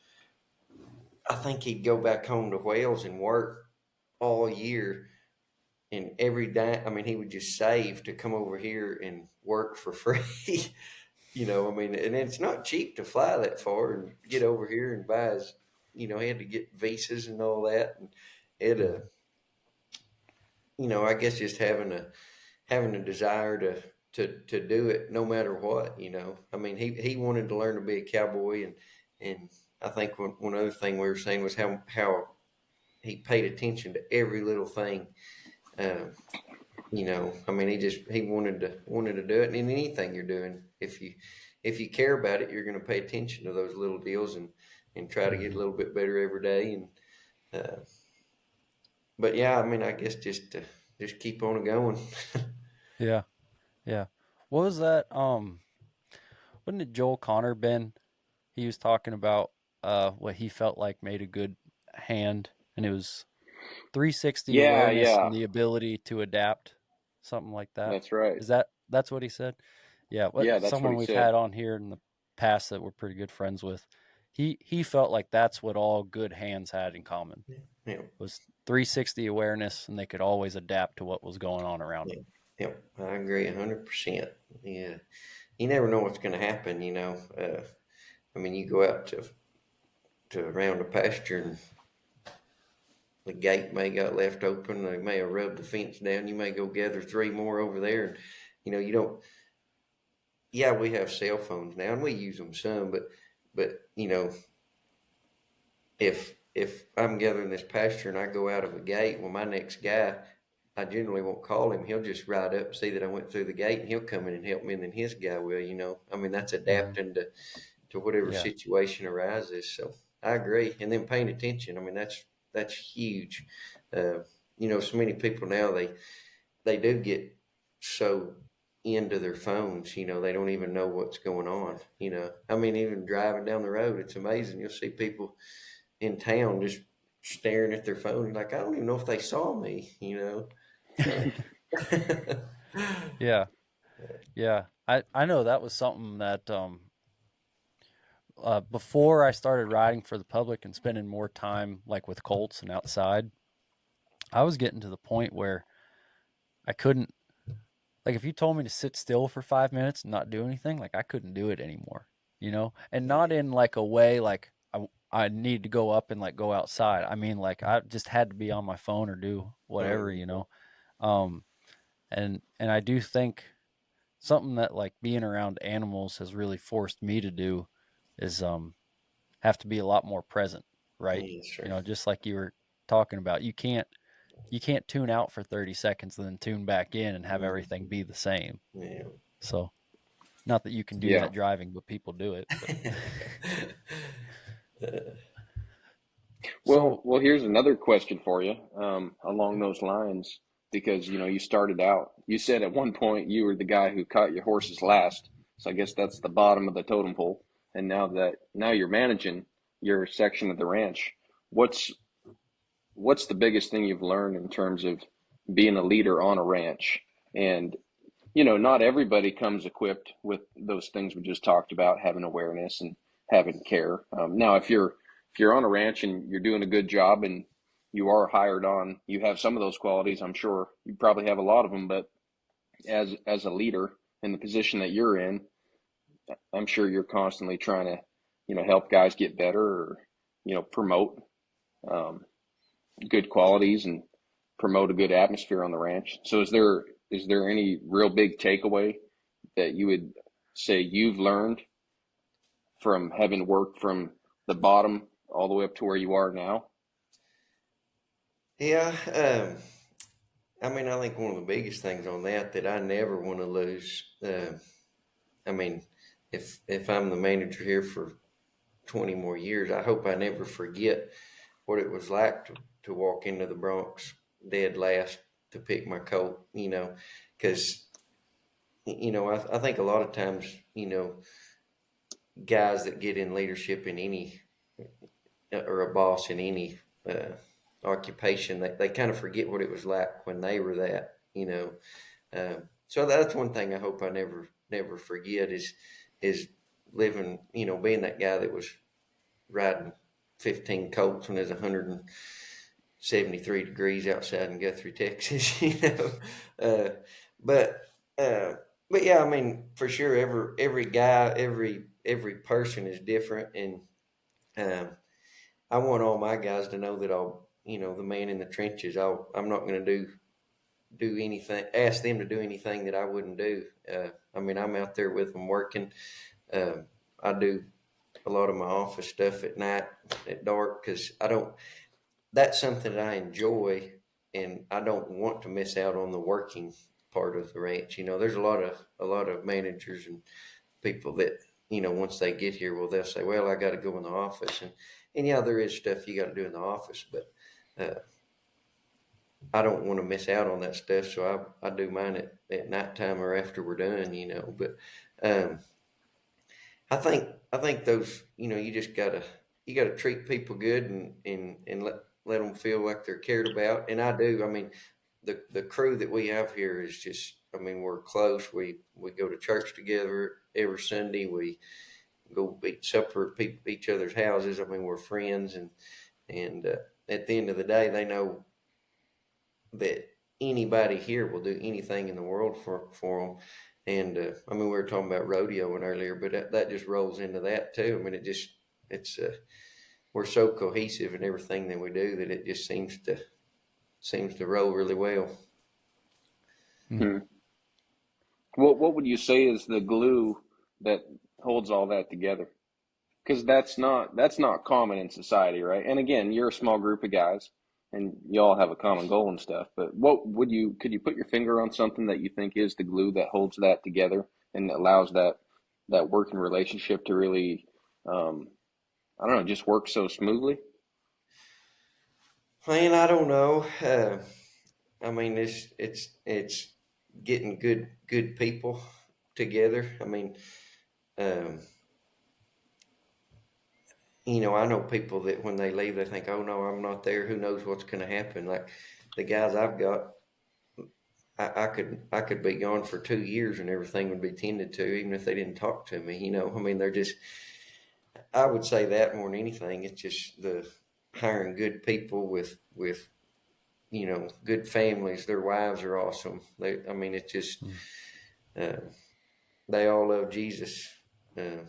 I think he'd go back home to Wales and work all year, and every day. I mean, he would just save to come over here and work for free. I mean, and it's not cheap to fly that far and get over here and buy his. He had to get visas and all that, and it I guess just having a desire to do it no matter what. I mean, he wanted to learn to be a cowboy, and I think one other thing we were saying was how he paid attention to every little thing. I mean, he wanted to do it, and in anything you're doing, if you care about it, you're going to pay attention to those little deals and try to get a little bit better every day. And uh, but yeah, I mean, I guess just keep on going. Yeah, yeah. What was that? Wasn't it Joel Connor, Ben? He was talking about what he felt like made a good hand, and it was 360 Yeah, awareness yeah, and the ability to adapt, something like that. that's right. That's what he said? Yeah, what Yeah, that's what someone he we've said. had on here in the past that we're pretty good friends with. He felt like that's what all good hands had in common Yeah, was 360 awareness, and they could always adapt to what was going on around yeah, them. yeah. I agree 100%. Yeah, you never know what's going to happen. I mean, you go out to around a pasture and the gate may got left open. They may have rubbed the fence down. You may go gather three more over there, and you don't. Yeah, we have cell phones now, and we use them some, but if I'm gathering this pasture and I go out of a gate, well, my next guy, I generally won't call him. He'll just ride up, see that I went through the gate, and he'll come in and help me, and then his guy will. I mean, that's Hmm. adapting to whatever Yeah. situation arises. So I agree, and then paying attention. I mean, that's huge. Uh, so many people now they do get so into their phones. They don't even know what's going on. I mean, even driving down the road, it's amazing. You'll see people in town just staring at their phone, like I don't even know if they saw me. Uh, Yeah. Yeah. I know that was something that before I started riding for the public and spending more time like with Colts and outside, I was getting to the point where I couldn't like if you told me to sit still for 5 minutes and not do anything, like I couldn't do it anymore, and not in like a way like I need to go up and like go outside. I mean, like I just had to be on my phone or do whatever. Um, and I do think something that like being around animals has really forced me to do is have to be a lot more present, right? yeah, sure. Just like you were talking about, you can't tune out for 30 seconds and then tune back in and have everything Mhm. be the same. Yeah. So, not that you can do Yeah. that driving, but people do it. But Well, so, well, here's another question for you, along those lines, because you started out. You said at one point you were the guy who caught your horses last, so I guess that's the bottom of the totem pole. And now you're managing your section of the ranch. What's what's the biggest thing you've learned in terms of being a leader on a ranch? And not everybody comes equipped with those things we just talked about, having awareness and having care. Now, if you're on a ranch and you're doing a good job and you are hired on, you have some of those qualities. I'm sure you probably have a lot of them, but as a leader in the position that you're in, I'm sure you're constantly trying to, help guys get better or, promote um, good qualities and promote a good atmosphere on the ranch. So is there any real big takeaway that you would say you've learned from having worked from the bottom all the way up to where you are now? Yeah. I mean, I think one of the biggest things on that I never want to lose. I mean, if I'm the manager here for 20 more years, I hope I never forget what it was like to walk into the Bronx dead last to pick my coat. Because I think a lot of times, guys that get in leadership in any or a boss in any uh, occupation. They kind of forget what it was like when they were that, you know. So that's one thing I hope I never forget is living, you know, being that guy that was riding 15 Colts when it was 173 degrees outside in Guthrie, Texas, you know. Uh, but but yeah, I mean, for sure, every guy, every person is different, and um, I want all my guys to know that you know, the man in the trenches. I'm not going to do anything, ask them to do anything that I wouldn't do. I mean, I'm out there with them working. I do a lot of my office stuff at night, at dark, because that's something that I enjoy, and I don't want to miss out on the working part of the ranch. You know, there's a lot of managers and people that, you know, once they get here, well, they'll say, well, I got to go in the office, and yeah, there is stuff you got to do in the office, but I don't want to miss out on that stuff, so I do mine at nighttime or after we're done, you know. But um, I think those, you know, you gotta treat people good, and let them feel like they're cared about. And I do. I mean, the crew that we have here is just, I mean, we're close. We go to church together every Sunday. We go eat supper at each other's houses. I mean, we're friends, and at the end of the day, they know that anybody here will do anything in the world for them. And I mean, we were talking about rodeoing earlier, but that just rolls into that too. I mean, it's we're so cohesive in everything that we do that it just seems to roll really well. Hmm. What would you say is the glue that holds all that together? Because that's not common in society, right? And again, you're a small group of guys, and you all have a common goal and stuff. But could you put your finger on something that you think is the glue that holds that together and allows that working relationship to really, I don't know, just work so smoothly? Man, I don't know. I mean, it's getting good people together. I mean, um, you know, I know people that when they leave, they think, "Oh no, I'm not there. Who knows what's going to happen?" Like the guys I've got, I could be gone for 2 years and everything would be tended to, even if they didn't talk to me. You know, I mean, they're just. I would say that more than anything, it's just the hiring good people with you know, good families. Their wives are awesome. I mean, it's just uh, they all love Jesus. Uh,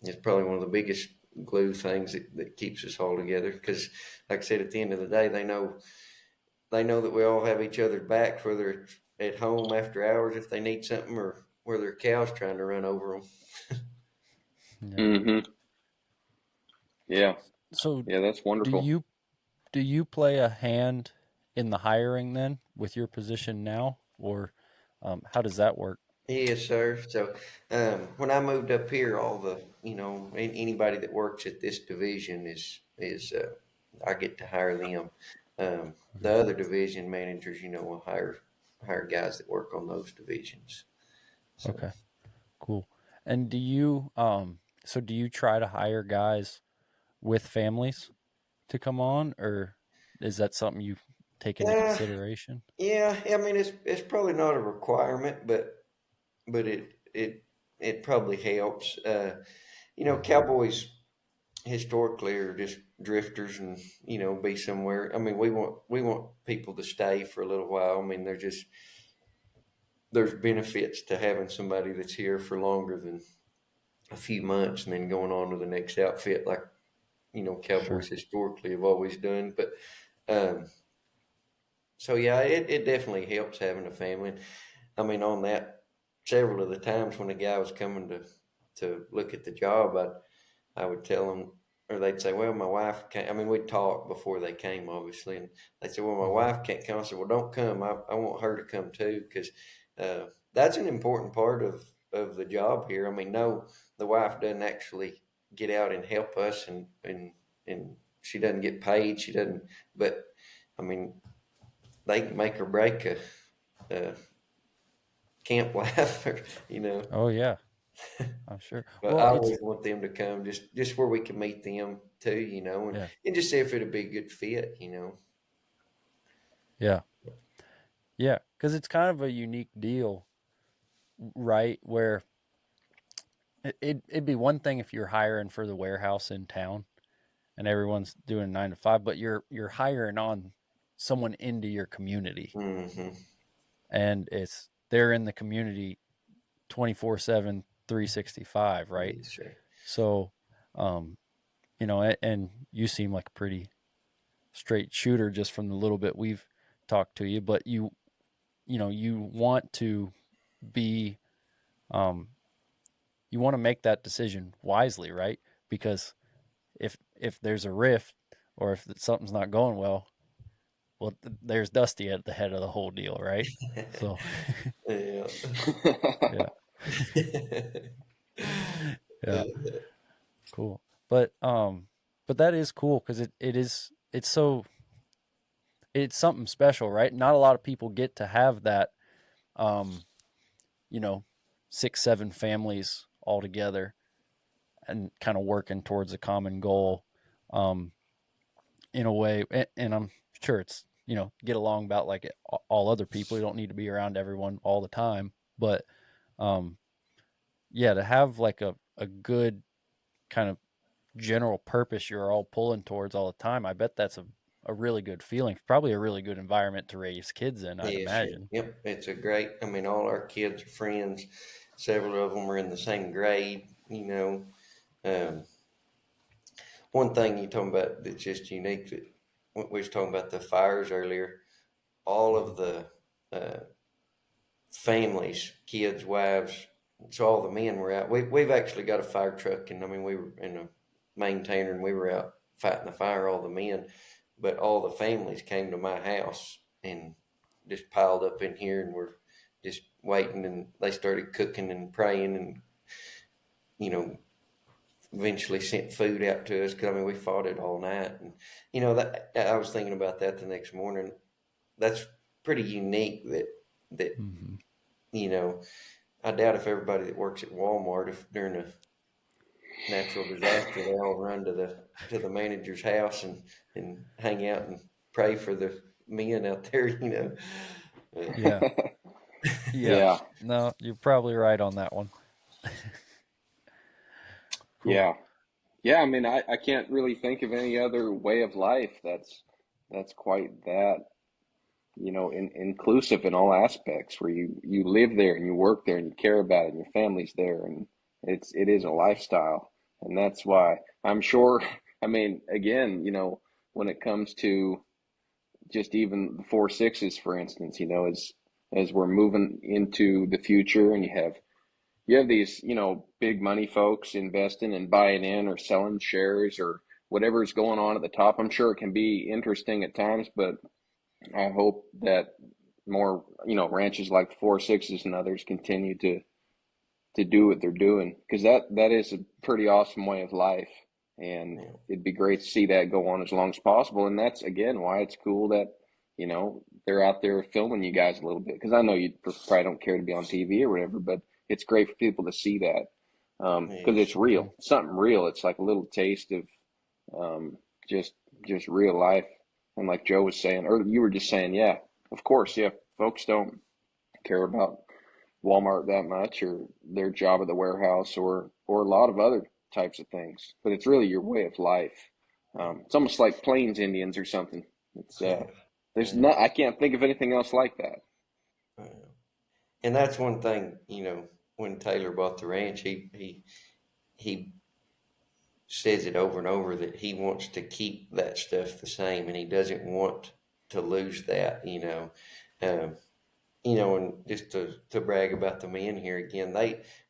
it's probably one of the biggest glue things that keeps us all together. Because, like I said, at the end of the day, they know that we all have each other's backs, whether it's at home after hours if they need something, or whether a cow's trying to run over them. Yeah. Mm-hmm. Yeah. So Yeah, that's do wonderful. you do you play a hand in the hiring then with your position now, or how does that work? Yes, sir. So when I moved up here, all the, you know, anybody that works at this division is I get to hire them. The other division managers, you know, will hire guys that work on those divisions. So Okay, cool. And do you try to hire guys with families to come on, or is that something you take into yeah, consideration? yeah. I mean, it's probably not a requirement, but it probably helps. You know, cowboys historically are just drifters, and you know, be somewhere. I mean, we want people to stay for a little while. I mean, there's benefits to having somebody that's here for longer than a few months and then going on to the next outfit, like, you know, cowboys Sure. historically have always done. But um, so yeah, it definitely helps having a family. I mean, on that, several of the times when a guy was coming to look at the job, I would tell them, or they'd say, "Well, my wife can't." I mean, we'd talk before they came, obviously, and they said, "Well, my Hmm. wife can't come." I said, "Well, don't come. I want her to come too, because that's an important part of the job here. I mean, no, the wife doesn't actually get out and help us, and she doesn't get paid. She doesn't, but I mean, they can make or break a camp life, or, you know." Oh yeah, I'm sure. But Well, I it's always want them to come, just where we can meet them too, you know, and, yeah. and just see if it'll be a good fit, you know. Yeah. Yeah. Because it's kind of a unique deal, right? Where it'd be one thing if you're hiring for the warehouse in town and everyone's doing 9 to 5, but you're hiring on someone into your community, Mm-hmm. and they're in the community 24/7, 365, right? Yes, sir. So, um, and you seem like a pretty straight shooter just from the little bit we've talked to you, but you want to be, um, you want to make that decision wisely, right? Because if there's a rift or if something's not going well, there's Dusty at the head of the whole deal, right? So, Yeah. yeah, yeah, cool. But that is cool because it's something special, right? Not a lot of people get to have that, um, you know, 6, 7 families all together and kind of working towards a common goal, um, in a way. And I'm sure it's, get along about like all other people. You don't need to be around everyone all the time, but, um, yeah, to have like a good kind of general purpose you're all pulling towards all the time. I bet that's a really good feeling. Probably a really good environment to raise kids in, I'd Yes, sir. imagine. Yep. It's a great, I mean, all our kids are friends. Several of them are in the same grade, you know. One thing you talking about that's just unique that we was talking about the fires earlier. All of the uh, families, kids, wives, so all the men were out. We've actually got a fire truck, and I mean we were in a maintainer, and we were out fighting the fire, all the men, but all the families came to my house and just piled up in here, and were just waiting, and they started cooking and praying, and you know eventually sent food out to us because I mean we fought it all night, and that I was thinking about that the next morning. That's pretty unique that Mm-hmm. you know I doubt if everybody that works at Walmart, if during a natural disaster, they all run to the manager's house and hang out and pray for the men out there. Uh, Yeah. Yeah. Yeah. No, you're probably right on that one. Cool. Yeah. Yeah. I mean, I can't really think of any other way of life that's quite that, inclusive in all aspects where you live there and you work there and you care about it and your family's there and it is a lifestyle. And that's why I'm sure, I mean, again, when it comes to just even the 4 6s, for instance, as we're moving into the future and you have these, big money folks investing and buying in or selling shares or whatever's going on at the top. I'm sure it can be interesting at times, but I hope that more, ranches like the 4 6s and others continue to do what they're doing because that is a pretty awesome way of life, and yeah, it'd be great to see that go on as long as possible. And that's again why it's cool that they're out there filming you guys a little bit because I know you probably don't care to be on TV or whatever, but it's great for people to see that because yes, it's real, it's something real. It's like a little taste of um, just just real life. And like Joe was saying, or you were just saying, yeah, of course, yeah, folks don't care about Walmart that much or their job at the warehouse or a lot of other types of things. But it's really your way of life. It's almost like Plains Indians or something. It's there's yeah, not I can't think of anything else like that. yeah. And that's one thing. When Taylor bought the ranch, he says it over and over that he wants to keep that stuff the same, and he doesn't want to lose that. Um, and just to brag about the men here again,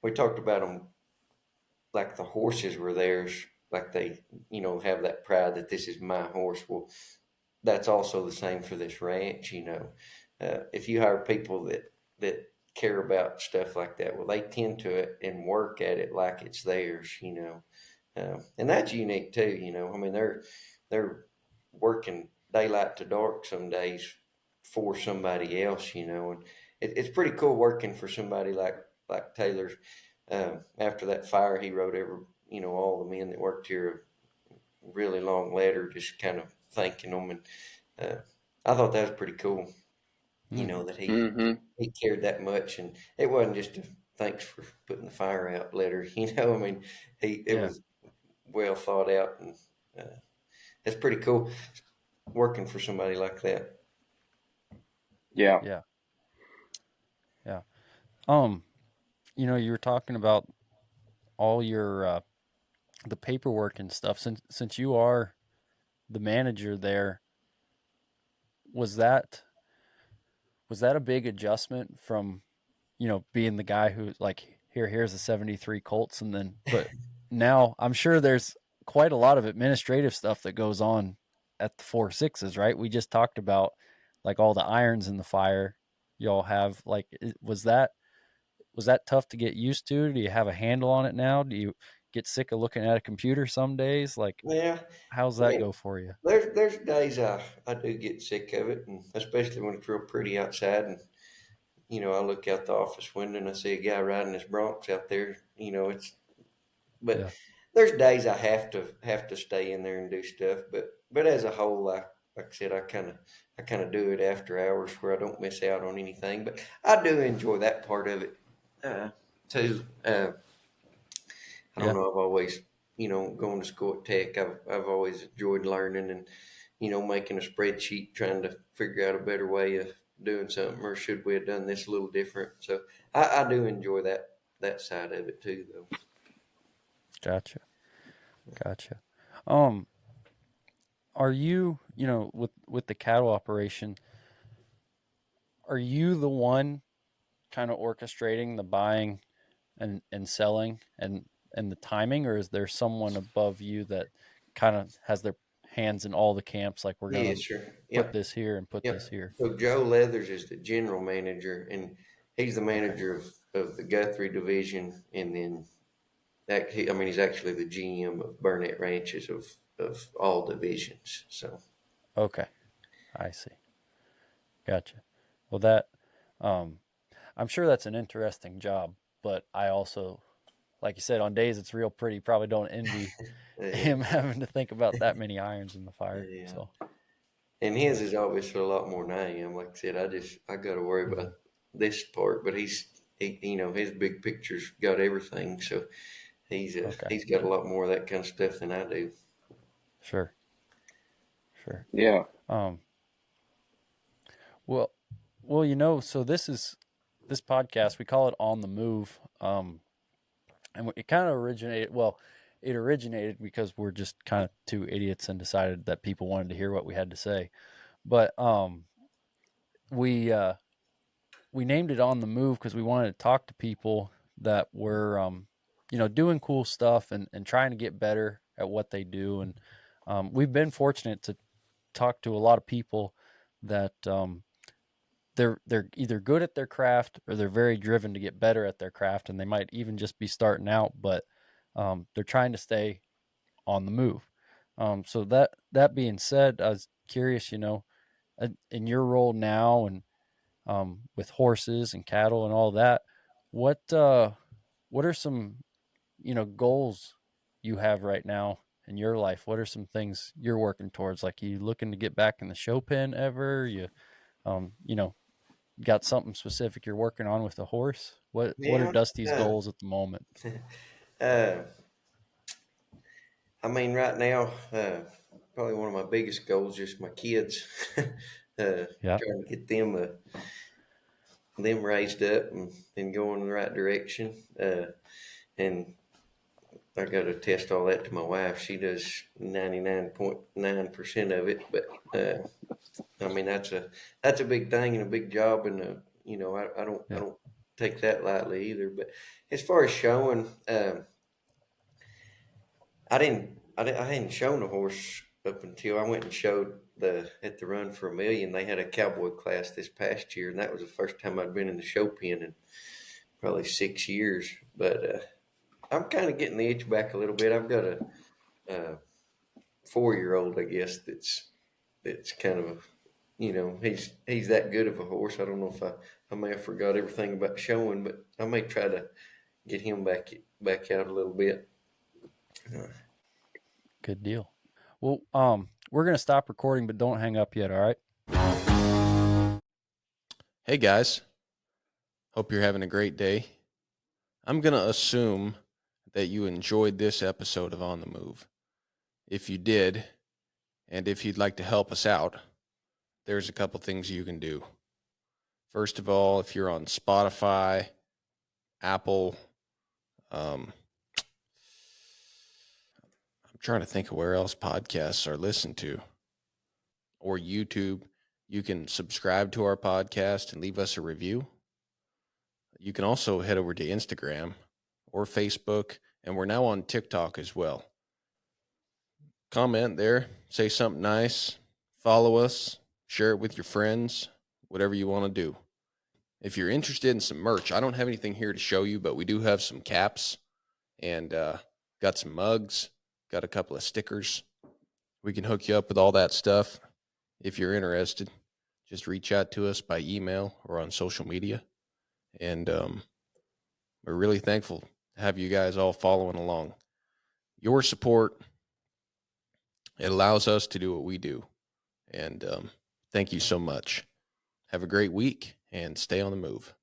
we talked about them like the horses were theirs, like they have that pride that this is my horse. Well, that's also the same for this ranch. If you hire people that care about stuff like that, well, they tend to it and work at it like it's theirs. And that's unique too. I mean, they're working daylight to dark some days for somebody else. And it's pretty cool working for somebody like Taylor. After that fire, he wrote all the men that worked here a really long letter, just kind of thanking them, and I thought that was pretty cool. You Mm, know that Mm-hmm. he cared that much, and it wasn't just a thanks for putting the fire out letter. I mean, it yeah, was well thought out, and uh, it's pretty cool working for somebody like that. Yeah. yeah, yeah. Um, you were talking about all your the paperwork and stuff. Since you are the manager there, was that was that a big adjustment from being the guy who's like, here's the 73 Colts, and then, but now I'm sure there's quite a lot of administrative stuff that goes on at the 4 6s, right? We just talked about like all the irons in the fire y'all have. Like, was that tough to get used to? Do you have a handle on it now? Do you get sick of looking at a computer some days? Like, Yeah, how's I that mean, go for you? there's days I do get sick of it, and especially when it's real pretty outside, and I look out the office window and I see a guy riding his broncs out there. It's but Yeah, there's days I have to stay in there and do stuff. But as a whole, like I said, I kind of do it after hours where I don't miss out on anything. But I do enjoy that part of it too. I don't yeah, know. I've always, going to school at Tech. I've always enjoyed learning and making a spreadsheet, trying to figure out a better way of doing something, or should we have done this a little different? So I do enjoy that side of it too, though. gotcha, gotcha. Um, are you, with the cattle operation, are you the one kind of orchestrating the buying and selling and the timing, or is there someone above you that kind of has their hands in all the camps, like we're Yeah, gonna sure. put Yep. this here and put this Yep. here? So Joe Leathers is the general manager, and he's the Okay, manager of the Guthrie division, and then he's actually the GM of Burnett Ranches of all divisions. So okay, I see. Gotcha. Well, that um I'm sure that's an interesting job, but I also, like you said, on days it's real pretty, probably don't envy yeah, him having to think about that many irons in the fire. yeah. So And his is obviously a lot more than I am. Like I said, I got to worry mhm. about this part, but his big picture's got everything. So Okay, he's got a lot more of that kind of stuff than I do. sure, sure. Yeah. um well so this podcast, we call it On the Move. And it kind of originated, well, it originated because we're just kind of two idiots and decided that people wanted to hear what we had to say. But we uh we named it On the Move because we wanted to talk to people that were doing cool stuff and trying to get better at what they do. And we've been fortunate to talk to a lot of people that they're either good at their craft or they're very driven to get better at their craft, and they might even just be starting out, but they're trying to stay on the move. So that being said, I was curious, in your role now and with horses and cattle and all that, what are some goals you have right now in your life? What are some things you're working towards? Like, you looking to get back in the show pen ever? You um, you know, got something specific you're working on with the horse? What are Yeah. Dusty's goals at the moment? Uh, I mean, right now, probably one of my biggest goals is my kids. Yeah, Trying to get them raised up and going in the right direction. And I got to test all that to my wife. She does 99.9% of it, but I mean that's a big thing and a big job, and I don't I yeah, don't take that lightly either. But as far as showing, I hadn't shown a horse up until I went and showed at the Run for a Million. They had a cowboy class this past year, and that was the first time I'd been in the show pen in probably 6 years. But I'm kind of getting the itch back a little bit. I've got a 4-year old, I guess, that's kind of he's that good of a horse. I don't know if I may have forgot everything about showing, but I may try to get him back out a little bit. Uh, good deal. Well, we're gonna stop recording, but don't hang up yet. All right. Hey guys, hope you're having a great day. I'm going to assume that you enjoyed this episode of On the Move. If you did, and if you'd like to help us out, there's a couple things you can do. First of all, if you're on Spotify, Apple, I'm trying to think of where else podcasts are listened to, or YouTube, you can subscribe to our podcast and leave us a review. You can also head over to Instagram or Facebook, and we're now on TikTok as well. Comment there, say something nice, follow us, share it with your friends, whatever you want to do. If you're interested in some merch, I don't have anything here to show you, but we do have some caps and got some mugs, got a couple of stickers. We can hook you up with all that stuff. If you're interested, just reach out to us by email or on social media. And we're really thankful to have you guys all following along. Your support, it allows us to do what we do. And thank you so much. Have a great week and stay on the move.